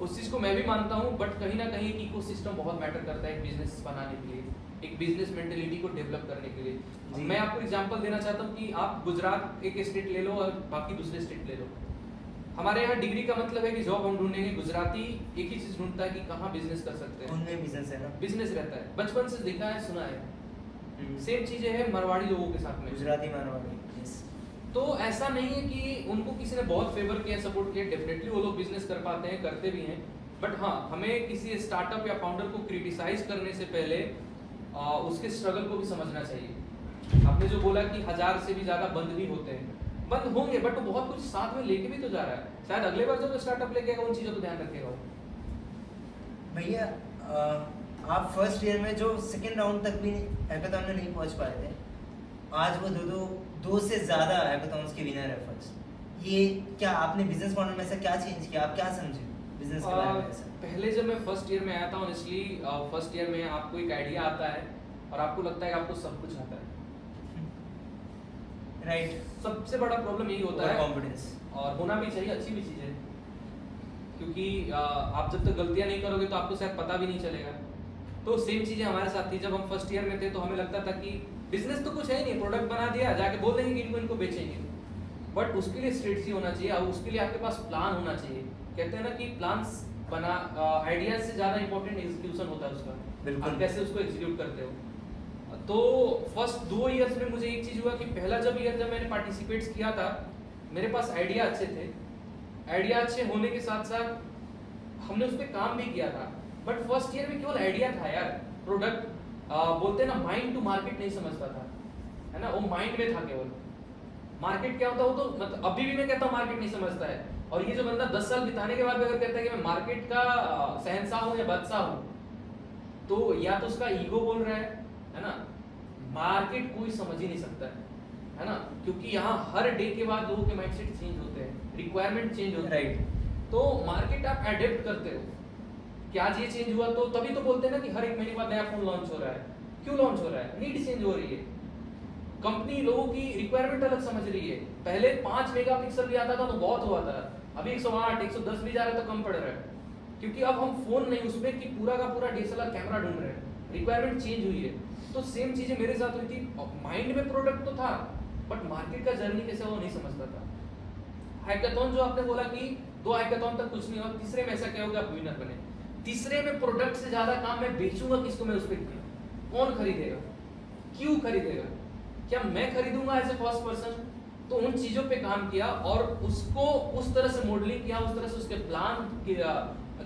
उस चीज को मैं भी मानता हूँ, बट कहीं ना कहीं एक इकोसिस्टम बहुत मैटर करता है एक बिजनेस बनाने के लिए, एक बिजनेस मेंटेलिटी को डेवलप करने के लिए। मैं आपको एग्जांपल देना चाहता हूँ कि आप गुजरात एक स्टेट ले लो और बाकी दूसरे स्टेट ले लो। हमारे यहाँ डिग्री का मतलब है कि जॉब हम ढूंढेंगे, गुजराती एक ही चीज ढूंढता है कि कहाँ बिजनेस कर सकते हैं, उनमें बिजनेस है ना, बिजनेस रहता है, बचपन से देखा है सुना है। सेम चीजें हैं मरवाड़ी लोगों के साथ में, गुजराती मारवाड़ी। यस। तो ऐसा नहीं है कि उनको किसी ने बहुत फेवर किया, सपोर्ट किया, डेफिनेटली वो लोग बिजनेस कर पाते हैं, करते भी हैं। बट हाँ, हमें किसी स्टार्टअप या फाउंडर को क्रिटिसाइज करने से पहले उसके स्ट्रगल को भी समझना चाहिए। आपने जो बोला कि 1000 से भी ज्यादा बंद भी होते हैं, बंद होंगे, बट वो बहुत कुछ साथ में लेके भी तो जा रहा है। शायद अगले बार जब स्टार्टअप लेके आएगा उन चीजों को ध्यान रखेगा। भैया आप फर्स्ट ईयर में जो सेकंड राउंड तक भी हैकाथॉन में नहीं पहुंच पाए थे, आज वो दो से ज्यादा हैकाथॉन्स के विनर है फर्स्ट। ये क्या आपने बिजनेस मॉडल में ऐसा क्या चेंज किया, आप क्या समझे बिजनेस के बारे में ऐसा? पहले जब मैं फर्स्ट ईयर में आया था, ऑनेस्टली फर्स्ट ईयर में आपको एक आइडिया आता है और आपको लगता है कि आपको सब कुछ आता है, राइट। सबसे बड़ा प्रॉब्लम यही होता है, कॉन्फिडेंस, और होना भी चाहिए, अच्छी भी चीज है, क्योंकि आप जब तक गलतियां नहीं करोगे तो आपको शायद पता भी नहीं चलेगा। तो सेम चीजें हमारे साथ थी जब हम फर्स्ट ईयर में थे, तो हमें लगता था कि बिजनेस तो कुछ है ही नहीं, प्रोडक्ट बना दिया, जाके बोल देंगे कि इनको बेचेंगे। बट उसके लिए स्ट्रेटजी होना चाहिए और उसके लिए आपके पास प्लान होना चाहिए। कहते हैं ना कि प्लान्स बना, आइडियाज से ज्यादा इंपॉर्टेंट एग्जीक्यूशन होता है उसका, आप कैसे उसको एग्जीक्यूट करते हो। तो फर्स्ट 2 इयर्स में मुझे एक चीज हुआ कि पहला जब मैंने पार्टिसिपेट किया था, मेरे पास आइडिया अच्छे थे, आइडिया अच्छे होने के साथ साथ हमने उस पर काम भी किया था। बट फर्स्ट ईयर में केवल आइडिया था यार, प्रोडक्ट बोलते ना माइंड टू मार्केट नहीं समझता था, है ना, वो माइंड में था केवल। मार्केट क्या होता है वो तो मतलब अभी भी मैं कहता हूँ मार्केट नहीं समझता है। और ये जो बंदा 10 साल बिताने के बाद भी अगर कहता है कि मैं मार्केट का शहंशाह हूँ या बादशाह हूँ, तो या तो उसका ईगो बोल रहा है ना। मार्केट कोई समझ ही नहीं सकता है ना, क्योंकि यहाँ हर डे के बाद लोगों के माइंडसेट चेंज होते हैं, रिक्वायरमेंट चेंज होती है, राइट। तो मार्केट आप अडेप्ट करते हो कि आज ये चेंज हुआ, तो तभी तो बोलते हैं ना कि हर 1 महीने बाद नया फोन लॉन्च हो रहा है। क्यों लॉन्च हो रहा है? नीड चेंज हो रही है, कंपनी लोगों की रिक्वायरमेंट अलग समझ रही है। पहले 5 मेगापिक्सल भी आता था तो बहुत हुआ था, अभी 108 110 भी जा रहा है तो कम पड़ रहा है, क्योंकि अब हम फोन नहीं उसमें कि पूरा का पूरा DSLR कैमरा ढूंढ रहे हैं, रिक्वायरमेंट चेंज हुई है। तो सेम चीजें मेरे साथ हुई थी, माइंड में प्रोडक्ट तो था बट मार्केट का जर्नी कैसे वो नहीं समझता था। हैकाथॉन जो आपने बोला कि 2 हैकाथॉन तक कुछ नहीं हुआ, तीसरे में ऐसा क्या होगा, आप विनर बने। तीसरे में प्रोडक्ट से ज्यादा काम मैं बेचूंगा किसको, मैं उस पर कौन खरीदेगा, क्यों खरीदेगा, क्या मैं खरीदूंगा एज ए फर्स्ट पर्सन। तो उन चीजों पे काम किया और उसको उस तरह से मॉडलिंग किया, उस तरह से उसके प्लान किया।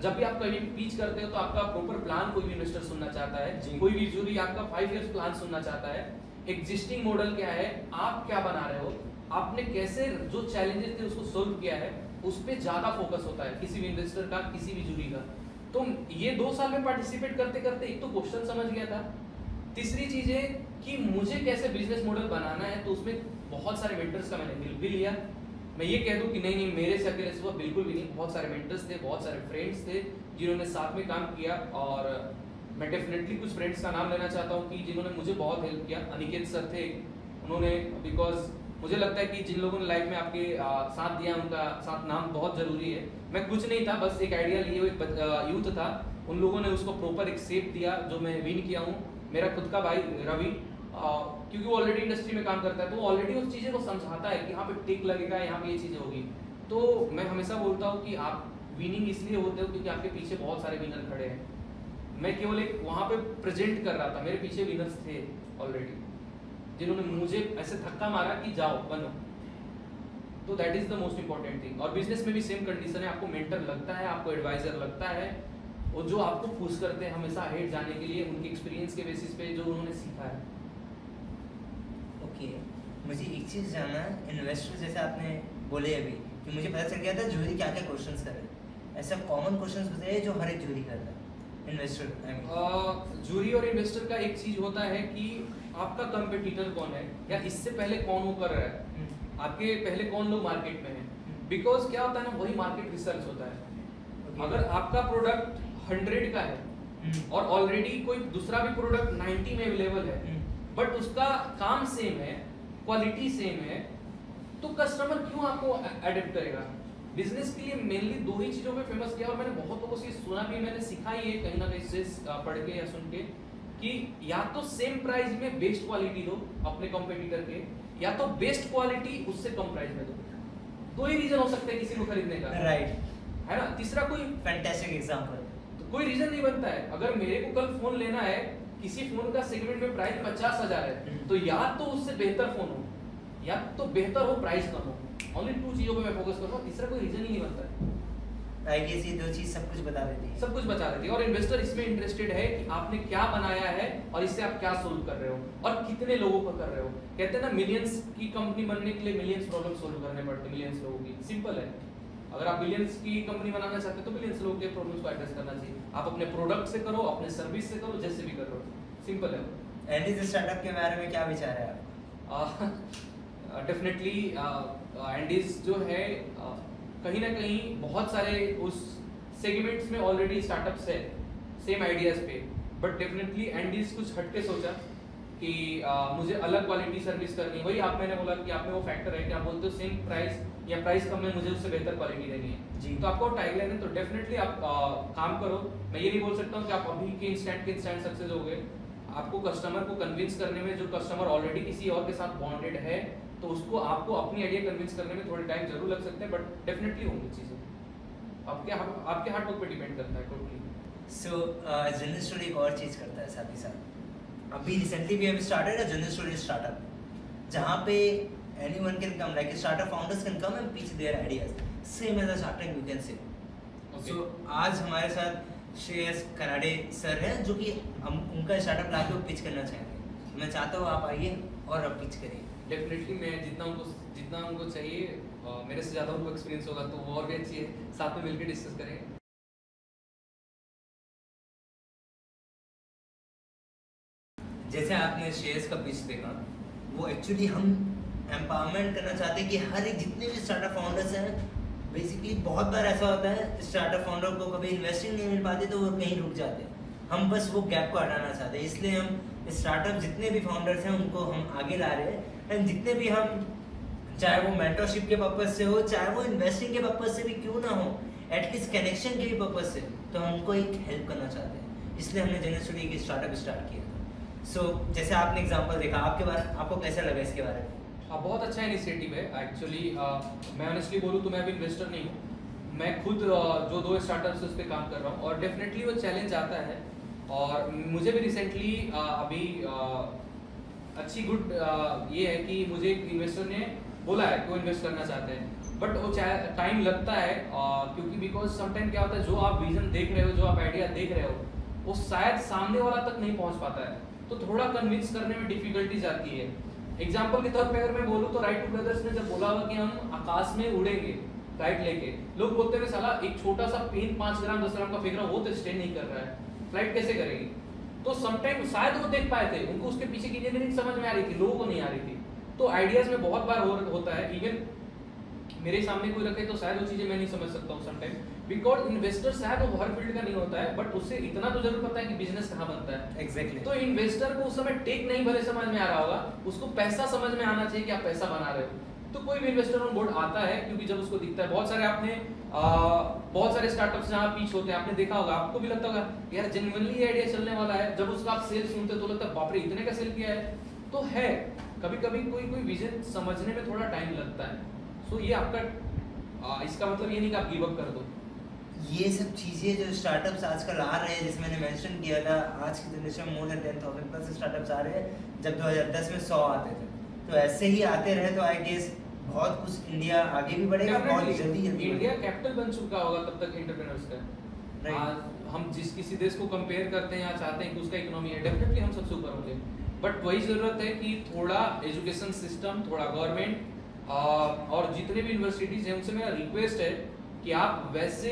जब भी आप कभी पिच करते हो तो आपका प्रॉपर प्लान कोई भी इन्वेस्टर सुनना चाहता है, कोई भी जूरी आपका 5 इयर्स प्लान सुनना चाहता है। एग्जिस्टिंग मॉडल क्या है, आप क्या बना रहे हो, आपने कैसे जो चैलेंजेस थे उसको सोल्व किया है, उस पर ज्यादा फोकस होता है किसी भी इन्वेस्टर का, किसी भी जूरी का। तो ये 2 साल में पार्टिसिपेट करते करते एक तो क्वेश्चन समझ गया था, तीसरी चीज है कि मुझे कैसे बिजनेस मॉडल बनाना है, तो उसमें बहुत सारे मेंटर्स का मैंने हेल्प भी लिया। मैं ये कह दूं कि नहीं मेरे से अकेले सुबह बिल्कुल भी नहीं, बहुत सारे मेंटर्स थे, बहुत सारे फ्रेंड्स थे जिन्होंने साथ में काम किया। और मैं डेफिनेटली कुछ फ्रेंड्स का नाम लेना चाहता हूँ कि जिन्होंने मुझे बहुत हेल्प किया। अनिकेत सर थे, उन्होंने, बिकॉज मुझे लगता है कि जिन लोगों ने लाइफ में आपके साथ दिया उनका साथ नाम बहुत जरूरी है। मैं कुछ नहीं था, बस एक आइडिया लिए हुए एक यूथ था, उन लोगों ने उसको प्रॉपर एक शेप दिया जो मैं विन किया हूँ। मेरा खुद का भाई रवि, क्योंकि वो ऑलरेडी इंडस्ट्री में काम करता है, तो वो ऑलरेडी उस चीज़ें को समझाता है कि यहाँ पे टिक लगेगा, यहाँ पे ये चीज़ें होगी। तो मैं हमेशा बोलता हूँ कि आप विनिंग इसलिए होते हो क्योंकि आपके पीछे बहुत सारे विनर खड़े हैं। मैं केवल एक वहाँ पे प्रेजेंट कर रहा था, मेरे पीछे विनर्स थे ऑलरेडी जिन्होंने मुझे ऐसे धक्का मारा कि जाओ बनो। तो that is the most important thing. और बिजनेस में भी सेम कंडीशन है, आपको मेंटर लगता है, आपको एडवाइजर लगता है, और जो आपको पुश करते हैं हमेशा हेड जाने के लिए, उनके एक्सपीरियंस के बेसिस पे जो उन्होंने सीखा है। ओके, मुझे एक चीज़ जानना है, इन्वेस्टर जैसे आपने बोले अभी कि मुझे पता चल गया था जूरी क्या क्या क्वेश्चंस करे, ऐसा कॉमन क्वेश्चंस बताइए जो हर एक जूरी करता है। इन्वेस्टर? जूरी और इन्वेस्टर का एक चीज होता है कि आपका कंपटीटर कौन है या इससे पहले कौन वो कर रहा है, आपके पहले कौन लोग मार्केट में है। बिकॉज क्या होता है ना, वही मार्केट रिसर्च होता है। अगर आपका प्रोडक्ट 100 का है और ऑलरेडी कोई दूसरा भी प्रोडक्ट 90 में अवेलेबल है बट उसका काम सेम है, क्वालिटी सेम है, तो कस्टमर क्यों आपको एडेप्ट करेगा। बिजनेस के लिए मेनली दो ही चीजों पे फेमस किया और मैंने बहुत लोगों से सुना भी, मैंने सीखा ही है कहीं ना कहीं से पढ़ के या सुन के, कि या तो सेम प्राइस में बेस्ट क्वालिटी दो अपने कॉम्पिटिटर के, या तो बेस्ट क्वालिटी उससे कम प्राइस में दो। दो ही रीजन हो सकते हैं किसी को खरीदने का, राइट है ना। तीसरा कोई फैंटास्टिक एग्जांपल। तो कोई रीजन नहीं बनता है। अगर मेरे को कल फोन लेना है, किसी फोन का सेगमेंट में प्राइस 50,000 है, तो या तो उससे बेहतर फोन हो या तो बेहतर हो, प्राइस कम हो। ओनली 2 चीजों पे मैं फोकस करूंगा, तीसरा कोई रीजन ही नहीं बनता है। आई गेस ये दो चीज सब कुछ बता देती है। सब कुछ बता देती है और इन्वेस्टर इसमें इंटरेस्टेड है कि आपने क्या बनाया है और इससे आप क्या सोल्व कर रहे हो और कितने लोगों को कर रहे हो। कहते हैं ना, मिलियंस की कंपनी बनने के लिए मिलियंस प्रॉब्लम सोल्व करने पड़ते हैं, मिलियंस लोगों की। सिंपल है, अगर आप बिलियंस की कंपनी बनाना चाहते हो तो बिलियंस लोगों के प्रॉब्लम्स को एड्रेस करना चाहिए। आप अपने प्रोडक्ट से करो, अपने सर्विस से करो, जैसे भी कर रहे हो, सिंपल है। एंडीज स्टार्टअप के बारे में क्या विचार है आपका? डेफिनेटली एंडीज जो है कहीं ना कहीं बहुत सारे उस सेगमेंट्स में ऑलरेडी स्टार्टअप्स है सेम आइडियाज पे, बट डेफिनेटली एंडीज कुछ हटके सोचा कि मुझे अलग क्वालिटी सर्विस करनी है। वही आप, मैंने बोला कि आप में वो फैक्टर है कि आप बोलते हो सेम प्राइस या प्राइस कम है, मुझे उससे बेहतर क्वालिटी देनी है जी। तो आपको टैगलाइन है, तो डेफिनेटली आप काम करो। मैं ये नहीं बोल सकता हूँ कि आप अभी के इंस्टेंट सक्सेस हो गए। आपको कस्टमर को कन्विंस करने में, जो कस्टमर ऑलरेडी किसी और के साथ बॉन्डेड है, तो उसको आपको अपनी आइडिया कन्विंस करने में थोड़े टाइम जरूर लग सकते हैं, बट डेफिनेटली होंगी चीजें। आपके हार्ड वर्क पे डिपेंड करता है टोटली। सो जनरल स्टोरी एक और चीज करता है साथ ही साथ। अभी recently we have started a general story startup, जहाँ पे anyone can come, like startup founders can come and pitch their ideas, same as a Shark Tank you can say. Okay. So आज हमारे साथ श्रेयस कराडे सर हैं, जो कि हम उनका स्टार्टअप लाके वो पिच करना चाहेंगे। मैं चाहता हूँ आप आइए और अब पिच करिए। डेफिनेटली मैं जितना उनको चाहिए, मेरे से ज़्यादा उनको एक्सपीरियंस होगा तो वो और भी अच्छी है, साथ में मिलकर डिस्कस करेंगे। जैसे आपने श्रेयस का पिच देखा, वो एक्चुअली हम एम्पावरमेंट करना चाहते हैं कि हर एक जितने भी स्टार्टअप फाउंडर्स हैं, बेसिकली बहुत बार ऐसा होता है स्टार्टअप फाउंडर को कभी इन्वेस्टिंग नहीं मिल पाती तो वो कहीं रुक जाते हैं। हम बस वो गैप को हटाना चाहते हैं, इसलिए हम स्टार्टअप जितने भी फाउंडर्स हैं उनको हम आगे ला रहे हैं। एंड जितने भी हम, चाहे वो मेंटरशिप के पर्पज से हो, चाहे वो इन्वेस्टिंग के पर्पज से भी क्यों ना हो, एटलीस्ट कनेक्शन के भी पर्पज से, तो हम उनको एक हेल्प करना चाहते हैं। इसलिए हमने जनरल स्टोरी की स्टार्टअप स्टार्ट किया था। सो जैसे आपने एग्जाम्पल देखा, आपको कैसा लगा इसके बारे में? बहुत अच्छा इनिशिएटिव है एक्चुअली। मैं ऑनेस्टली बोलूँ तो मैं अभी इन्वेस्टर नहीं हूँ, मैं खुद जो 2 स्टार्टअप्स उस पर काम कर रहा हूँ और डेफिनेटली वो चैलेंज आता है। और मुझे भी रिसेंटली अभी अच्छी गुड ये है कि मुझे एक इन्वेस्टर ने बोला है कि वो इन्वेस्ट करना चाहते हैं, बट वो टाइम लगता है क्योंकि बिकॉज समटाइम क्या होता है, जो आप विजन देख रहे हो, जो आप आइडिया देख रहे हो, वो शायद सामने वाला तक नहीं पहुँच पाता है, तो थोड़ा कन्विंस करने में डिफिकल्टीज आती है। एग्जाम्पल के तौर पे अगर मैं बोलूँ तो राइट टू ब्रदर्स ने जब बोला हुआ कि हम आकाश में उड़ेंगे फ्लाइट लेके, लोग बोलते हैं साला एक छोटा सा पेन 5 ग्राम 10 ग्राम का फेंक रहा है, वो तो स्टे नहीं कर रहा है, फ्लाइट कैसे करेगी। तो समटाइम शायद वो देख पाए थे, उनको उसके पीछे की इंजीनियरिंग समझ में आ रही थी, लोगों को नहीं आ रही थी। तो आइडियाज में बहुत बार होता है, इवन मेरे सामने कोई रखे तो शायद वो चीजें मैं नहीं समझ सकता हूँ समटाइम, बिकॉज इन्वेस्टर शायद वो हर फील्ड का नहीं होता है, बट उससे इतना तो जरूर पता है कि बिजनेस कहाँ बनता है। एग्जैक्टली। तो इन्वेस्टर को उस समय टेक नहीं भले समझ में आ रहा होगा, उसको पैसा समझ में आना चाहिए कि आप पैसा बना रहे हो। तो कोई भी इन्वेस्टर ऑन बोर्ड आता है क्योंकि जब उसको दिखता है, बहुत सारे स्टार्टअप्स जहाँ पीच होते हैं, आपने देखा होगा, आपको भी लगता होगा यार जेन्युइनली आइडिया चलने वाला है, जब उसका आप सेल सुनते तो लगता है बाप रे इतने का सेल किया है। तो है कभी कभी कोई विजन समझने में थोड़ा टाइम लगता है। सो ये आपका इसका मतलब ये नहीं कि आप गिव अप कर दो। ये सब चीज़ें जो स्टार्टअप्स आजकल आ रहे हैं, जैसे मैंने मेंशन किया था, आज की जनरेशन में मोर देन 10,000 प्लस स्टार्टअप्स आ रहे हैं, जब 2010 में 100 आते थे। तो ऐसे ही आते रहे तो आई गेस बहुत कुछ इंडिया आगे भी बढ़ेगा, बहुत जल्दी इंडिया कैपिटल बन चुका होगा तब तक एंटरप्रेन्योर्स का। हम जिस किसी देश को कंपेयर करते हैं या चाहते हैं कि उसका इकोनॉमी है, डेफिनेटली हम सबसे ऊपर होंगे, बट वही जरूरत है कि थोड़ा एजुकेशन सिस्टम, थोड़ा गवर्नमेंट और जितने भी यूनिवर्सिटीज हैं उनसे मेरा रिक्वेस्ट है कि आप वैसे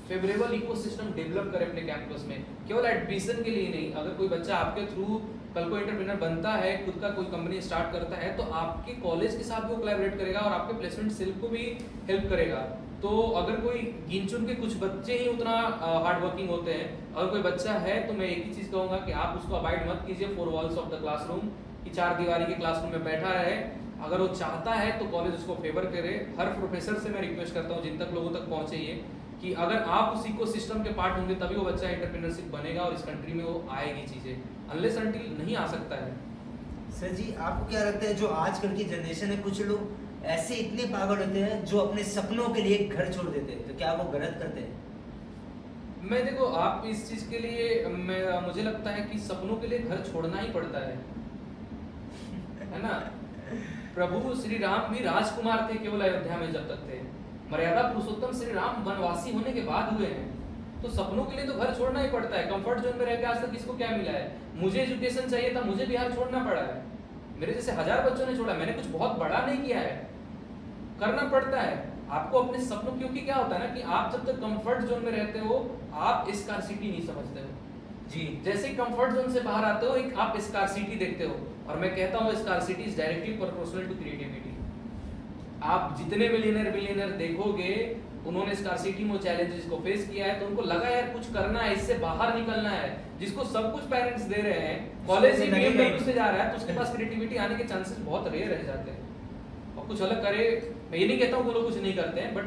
फेवरेबल इकोसिस्टम डेवलप करें अपने कैंपस में, केवल एडमिशन के लिए नहीं। अगर कोई बच्चा आपके थ्रू कल को एंटरप्रेन्योर बनता है, खुद का कोई कंपनी स्टार्ट करता है, तो आपके कॉलेज के साथ वो कोलैबोरेट करेगा और आपके प्लेसमेंट सेल को भी हेल्प करेगा। तो अगर कोई गिन चुन के कुछ बच्चे ही उतना हार्ड वर्किंग होते हैं, अगर कोई बच्चा है तो मैं एक ही चीज कहूंगा कि आप उसको अवॉइड मत कीजिए 4 वॉल्स ऑफ द क्लासरूम, कि 4 दीवारी के क्लासरूम में बैठा रहे। अगर वो चाहता है तो कॉलेज उसको फेवर करे। हर प्रोफेसर से मैं रिक्वेस्ट करता हूँ जिन तक लोगों तक पहुंचे ये, कि अगर आप उस इकोसिस्टम के पार्ट होंगे तभी वो बच्चा एंटरप्रेन्योरशिप बनेगा और इस कंट्री में वो आएगी चीजें, अनलेस अनटिल नहीं आ सकता है। सर जी, आपको क्या लगता है जो आजकल की जनरेशन है, कुछ लोग ऐसे इतने पागल होते हैं जो अपने सपनों के लिए घर छोड़ देते हैं, तो क्या वो गलत करते हैं? मैं देखो, आप इस चीज के लिए मुझे लगता है कि सपनों के लिए घर छोड़ना ही पड़ता है ना। प्रभु श्री राम भी राजकुमार थे केवल अयोध्या में जब तक थे, मर्यादा पुरुषोत्तम श्री राम वनवासी होने के बाद हुए हैं। तो सपनों के लिए तो घर छोड़ना ही पड़ता है। कंफर्ट जोन में रहकर आज तक किसको क्या मिला है? मुझे एजुकेशन चाहिए था, मुझे बिहार छोड़ना पड़ा है। मेरे जैसे 1000 बच्चों ने छोड़ा, मैंने कुछ बहुत बड़ा नहीं किया है। करना पड़ता है आपको अपने सपनों, क्योंकि क्या होता है ना कि आप जब तक कंफर्ट जोन में रहते हो आप स्कार्सिटी नहीं समझते हो जी। जैसे ही कंफर्ट जोन से बाहर आते हो एक आप स्कार्सिटी देखते हो, और मैं कहता हूँ scarcity is directly proportional to creativity. आप जितने बिलियनर देखोगे उन्होंने स्कार्सिटी में चैलेंजेस को फेस किया है, तो उनको लगा यार कुछ करना है, इससे बाहर निकलना है। जिसको सब कुछ पेरेंट्स दे रहे हैं, कॉलेज ही BMW से जा रहा है, तो उसके पास क्रिएटिविटी आने के चांसेस बहुत रेयर रह जाते हैं। और कुछ अलग करे, मैं ये नहीं कहता हूँ वो लोग कुछ नहीं करते हैं, बट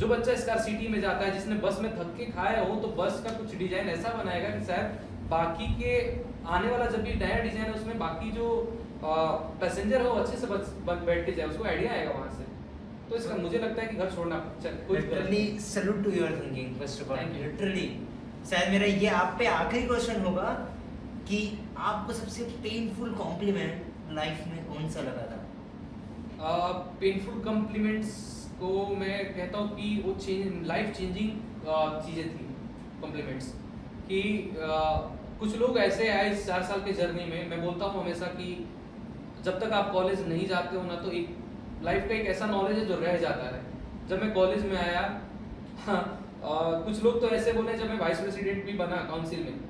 जो बच्चा स्कार्सिटी में जाता है, जिसने बस में थक के खाया हो, तो बस का कुछ डिजाइन ऐसा बनाएगा कि शायद बाकी के आने वाला जब भी नया डिजाइन है उसमें बाकी जो पैसेंजर हो अच्छे से बैठ के जाए, उसको आइडिया आएगा वहां से। तो इसका मुझे लगता है कि घर छोड़ना literally salute to your thinking first of all. Thank you. Literally शायद मेरा ये आप पे आखिरी क्वेश्चन होगा कि आपको सबसे पेनफुल कॉम्प्लीमेंट लाइफ में कौन सा लगा था? पेनफुल कॉम्प्लीमेंट्स को मैं कहता हूँ कि वो लाइफ चेंजिंग चीज़ें थी कॉम्प्लीमेंट्स, कि कुछ लोग ऐसे आए इस 4 साल के जर्नी में। मैं बोलता हूँ हमेशा कि जब तक आप कॉलेज नहीं जाते हो ना, तो एक लाइफ का एक ऐसा नॉलेज है जो रह जाता है। जब मैं कॉलेज में आया, कुछ लोग तो ऐसे बोले, जब मैं वाइस प्रेसिडेंट भी बना काउंसिल में,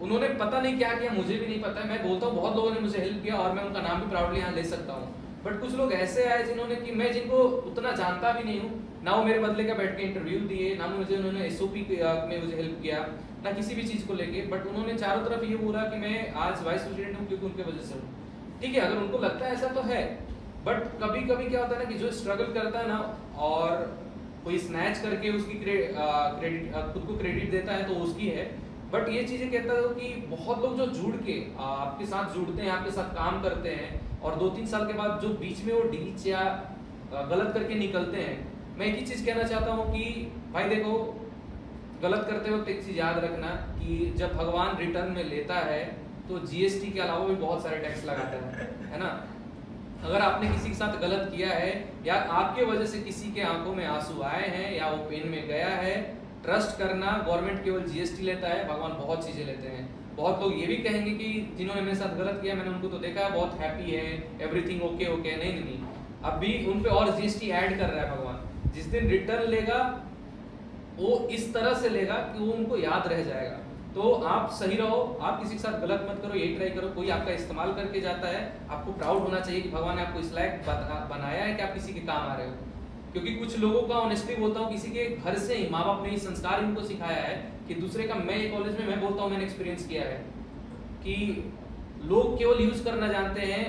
उन्होंने पता नहीं क्या किया, मुझे भी नहीं पता है। मैं बोलता हूँ बहुत लोगों ने मुझे हेल्प किया और मैं उनका नाम भी प्राउडली यहाँ ले सकता हूँ। बट कुछ लोग ऐसे आए जिन्होंने कि मैं जिनको उतना जानता भी नहीं हूँ, ना वो मेरे बदले का बैठ के इंटरव्यू दिए, ना मुझे उन्होंने SOP में मुझे हेल्प किया, ना किसी भी चीज़ को लेके। बट उन्होंने चारों तरफ ये बोला कि मैं आज वाइस प्रेसिडेंट हूँ क्योंकि उनके वजह से हूँ। ठीक है, अगर उनको लगता है ऐसा तो है, बट कभी कभी क्या होता है ना कि जो स्ट्रगल करता है ना और कोई स्नैच करके उसकी क्रेडिट खुद को क्रेडिट देता है तो उसकी है। बट ये चीजें कहता हूँ कि बहुत लोग जो जुड़ के आपके साथ जुड़ते हैं, आपके साथ काम करते हैं, और 2-3 साल के बाद जो बीच में वो डीच या गलत करके निकलते हैं, मैं एक ही चीज कहना चाहता हूँ कि भाई देखो, गलत करते वक्त एक चीज याद रखना कि जब भगवान रिटर्न में लेता है तो GST के अलावा भी बहुत सारे टैक्स लगाता है ना। अगर आपने किसी के साथ गलत किया है या आपके वजह से किसी के आंखों में आंसू आए हैं या वो पेन में गया है, ट्रस्ट करना, गवर्नमेंट केवल GST लेता है, भगवान बहुत चीजें लेते हैं। बहुत लोग ये भी कहेंगे कि जिन्होंने मेरे साथ गलत किया, मैंने उनको तो देखा है बहुत हैप्पी है, एवरीथिंग ओके ओके। नहीं, अभी उन पे और GST ऐड कर रहा है भगवान। जिस दिन रिटर्न लेगा वो इस तरह से लेगा कि वो उनको याद रह जाएगा। तो आप सही रहो, आप किसी के साथ गलत मत करो, यही ट्राई करो। कोई आपका इस्तेमाल करके जाता है, आपको प्राउड होना चाहिए कि भगवान ने आपको इस लायक बनाया है कि आप किसी के काम आ रहे हो। क्योंकि कुछ लोगों का ऑनेस्टली बोलता हूँ, किसी के घर से ही माँ बाप ने ही संस्कार इनको सिखाया है कि दूसरे का, मैं ये कॉलेज में मैं बोलता हूँ मैंने एक्सपीरियंस किया है कि लोग केवल यूज करना जानते हैं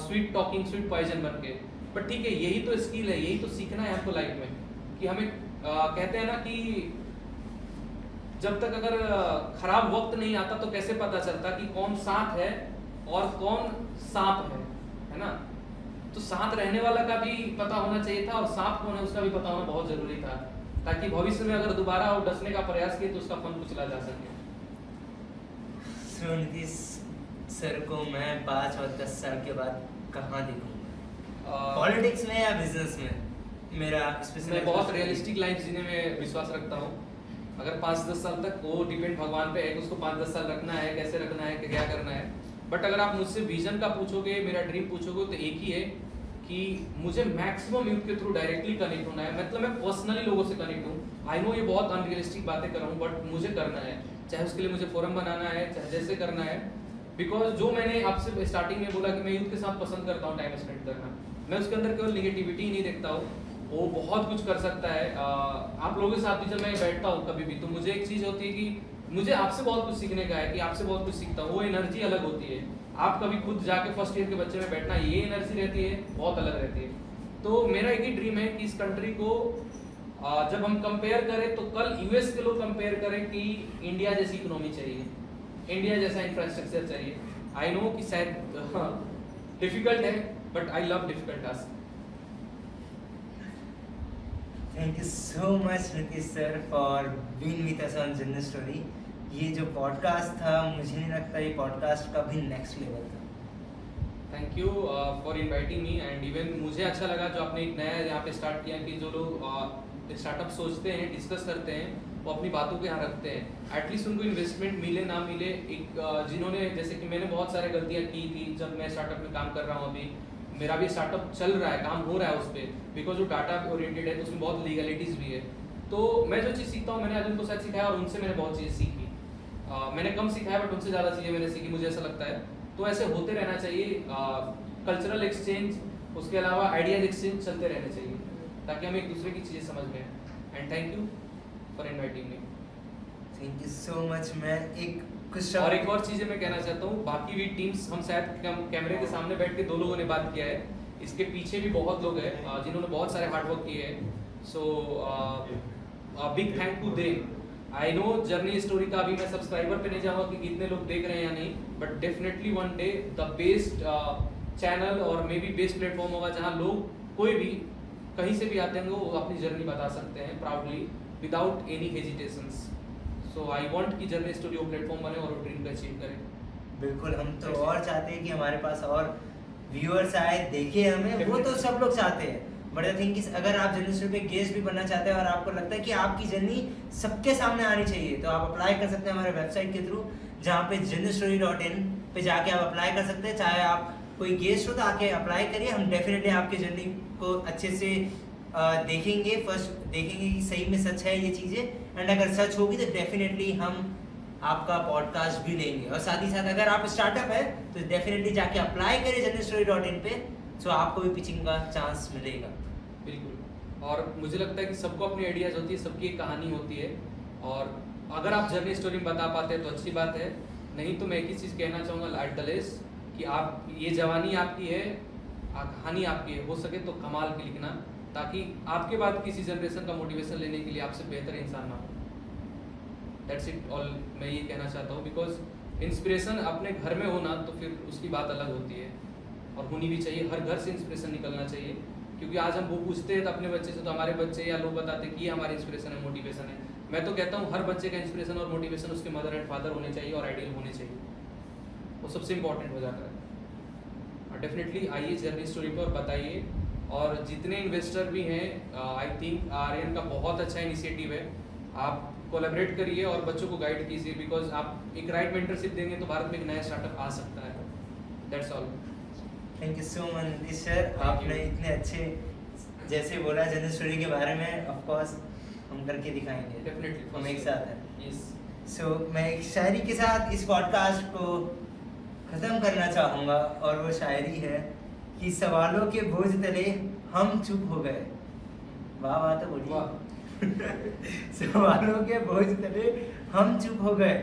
स्वीट टॉकिंग, स्वीट पॉइजन बन के। बट ठीक है, यही तो स्किल है, यही तो सीखना है हमको लाइफ में कि हमें कहते हैं ना कि जब तक अगर खराब वक्त नहीं आता तो कैसे पता चलता कि कौन साथ है और कौन सांप है ना। तो साथ रहने वाला का भी पता होना चाहिए था और सांप कौन है उसका भी पता होना बहुत जरूरी था, ताकि भविष्य में अगर दोबारा वो डसने का प्रयास किए तो उसका फन कुचला जा सके। नीतीश सर को मैं 5 और 10 साल के बाद कहाँ देखूंगा, पॉलिटिक्स में या बिजनेस में? मेरा मैं बहुत रियलिस्टिक लाइफ जीने में विश्वास रखता हूँ। अगर 5-10 साल तक, वो डिपेंड भगवान पे है कि उसको 5-10 साल रखना है, कैसे रखना है, क्या करना है। बट अगर आप मुझसे विजन का पूछोगे, मेरा ड्रीम पूछोगे, तो एक ही है कि मुझे मैक्सिमम यूथ के थ्रू डायरेक्टली कनेक्ट होना है, मतलब मैं पर्सनली लोगों से कनेक्ट हूँ। आई नो ये बहुत अनरियलिस्टिक बातें कर रहा हूँ, बट मुझे करना है, चाहे उसके लिए मुझे फोरम बनाना है, चाहे जैसे करना है। बिकॉज जो मैंने आपसे स्टार्टिंग में बोला कि मैं यूथ के साथ पसंद करता हूँ टाइम स्पेंड करना, मैं उसके अंदर केवल निगेटिविटी ही नहीं देखता हूँ, वो बहुत कुछ कर सकता है। आप लोगों के साथ भी जब मैं बैठता हूँ कभी भी, तो मुझे एक चीज़ होती है कि मुझे आपसे बहुत कुछ सीखने का है, कि आपसे बहुत कुछ सीखता हूँ, वो एनर्जी अलग होती है। आप कभी खुद जाके फर्स्ट ईयर के बच्चे में बैठना, ये एनर्जी रहती है, बहुत अलग रहती है। तो मेरा एक ही ड्रीम है कि इस कंट्री को जब हम कंपेयर करें तो कल यूएस के लोग कंपेयर करें कि इंडिया जैसी इकोनॉमी चाहिए, इंडिया जैसा इंफ्रास्ट्रक्चर चाहिए। आई नो कि शायद डिफिकल्ट है, but I love difficult task. Thank you so much Nitish sir for being with us on general story. ये जो पॉडकास्ट था, मुझे नहीं लगता ये पॉडकास्ट का भी नेक्स्ट लेवल था। Thank you for inviting me, and even मुझे अच्छा लगा जो आपने एक नया यहाँ पे स्टार्ट किया, कि जो लोग स्टार्टअप सोचते हैं, डिस्कस करते हैं, वो अपनी बातों के यहाँ रखते हैं। एटलीस्ट उनको इन्वेस्टमेंट मिले ना मिले, एक जिन्होंने, जैसे कि मैंने बहुत सारे गलतियाँ की थी जब मैं स्टार्टअप में काम कर रहा हूँ, अभी मेरा भी स्टार्टअप चल रहा है, काम हो रहा है उस पर, बिकॉज वो डाटा ओरिएंटेड है तो उसमें बहुत लीगलिटीज़ भी है। तो मैं जो चीज़ सीखता हूँ, मैंने आज उनको शायद सिखाया और उनसे मैंने बहुत चीज़ें सीखी। मैंने कम सिखाया बट उनसे ज़्यादा चीज़ें मैंने सीखी, मुझे ऐसा लगता है। तो ऐसे होते रहना चाहिए, कल्चरल एक्सचेंज, उसके अलावा आइडियाज एक्सचेंज चलते रहने चाहिए, ताकि हम एक दूसरे की चीज़ें समझ लें। And thank you for inviting me. Thank you so much. मैं एक कुछ और एक और चीज़ें मैं कहना चाहता हूँ, बाकी भी टीम्स, हम शायद कैमरे के सामने बैठ के 2 लोगों ने बात किया है, इसके पीछे भी बहुत लोग हैं जिन्होंने बहुत सारे हार्डवर्क किए हैं। So big thank to they. I know journey story का अभी मैं सब्सक्राइबर पे नहीं जाऊँगा कि कितने लोग देख रहे हैं या नहीं, but definitely one day the best channel और मे बी बेस्ट प्लेटफॉर्म होगा जहाँ लोग कोई भी कहीं से भी आते हैं वो अपनी जर्नी बता सकते हैं proudly, without any hesitations. So I want कि जर्नी स्टोरी वो प्लेटफॉर्म बने और वो ड्रीम को अचीव करें। बिल्कुल, हम तो और चाहते हैं कि हमारे पास और व्यूअर्स आए, देखे हमें, वो तो सब लोग चाहते हैं। बट आई थिंक अगर आप जनरल स्टोरी पे गेस्ट भी बनना चाहते हैं और आपको लगता है कि आपकी जर्नी सबके सामने आनी चाहिए, तो आप अप्लाई कर सकते हैं हमारे वेबसाइट के थ्रू, जहाँ पे जनरलstory.in पे जाके आप अप्लाई कर सकते हैं। चाहे आप कोई गेस्ट हो तो आके अप्लाई करिए, हम डेफिनेटली आपकी जर्नी को अच्छे से देखेंगे, फर्स्ट देखेंगे कि सही में सच है ये चीज़ें, एंड अगर सच होगी तो डेफिनेटली हम आपका पॉडकास्ट भी लेंगे। और साथ ही साथ अगर आप स्टार्टअप है तो डेफिनेटली जाके अप्लाई करिए जनरलstory.in पे, सो आपको भी पिचिंग का चांस मिलेगा। बिल्कुल, और मुझे लगता है कि सबको अपनी आइडियाज़ होती है, सबकी एक कहानी होती है, और अगर आप जर्नी स्टोरी में बता पाते हैं तो अच्छी बात है, नहीं तो मैं एक ही चीज़ कहना चाहूँगा एट द लेस्ट, कि आप ये जवानी आपकी है, कहानी आपकी है, हो सके तो कमाल की लिखना, ताकि आपके बाद किसी जनरेशन का मोटिवेशन लेने के लिए आपसे बेहतर इंसान ना हो। दैट्स इट ऑल, मैं ये कहना चाहता हूँ, बिकॉज इंस्पिरेशन अपने घर में हो ना तो फिर उसकी बात अलग होती है, और होनी भी चाहिए, हर घर से इंस्पिरेशन निकलना चाहिए। क्योंकि आज हम वो पूछते हैं तो अपने बच्चे से, तो हमारे बच्चे या लोग बताते हैं कि ये हमारी इंस्पिरेशन है, मोटिवेशन है। मैं तो कहता हूँ हर बच्चे का इंस्पिरेशन और मोटिवेशन उसके मदर एंड फादर होने चाहिए और आइडियल होने चाहिए, वो सबसे इंपॉर्टेंट हो जाता है। डेफिनेटली आइए जर्नी स्टोरी पर बताइए, और जितने इन्वेस्टर भी हैं, आई थिंक आर्यन का बहुत अच्छा इनिशिएटिव है, आप कोलैबोरेट करिए और बच्चों को गाइड कीजिए, बिकॉज आप एक राइट मेंटरशिप देंगे तो भारत में एक नया स्टार्टअप आ सकता है। That's all. Thank you so much Nitish sir, आपने इतने अच्छे जैसे बोला जनरल स्टोरी के बारे में, ऑफ कोर्स हम करके दिखाएंगे, डेफिनेटली हम एक साथ हैं। यस। सो मैं एक शायरी के साथ इस पॉडकास्ट को ख़त्म करना चाहूँगा, और वो शायरी है कि सवालों के बोझ तले हम चुप हो गए। वाह वाह, तो बोलिए वाह। सवालों के बोझ तले हम चुप हो गए,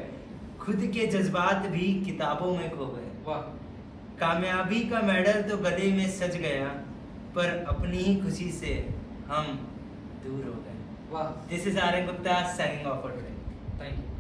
खुद के जज्बात भी किताबों में खो गए। वाह। कामयाबी का मेडल तो गले में सज गया, पर अपनी ही खुशी से हम दूर हो गए। वाह। This is Aryan Gupta signing off for today. Thank you.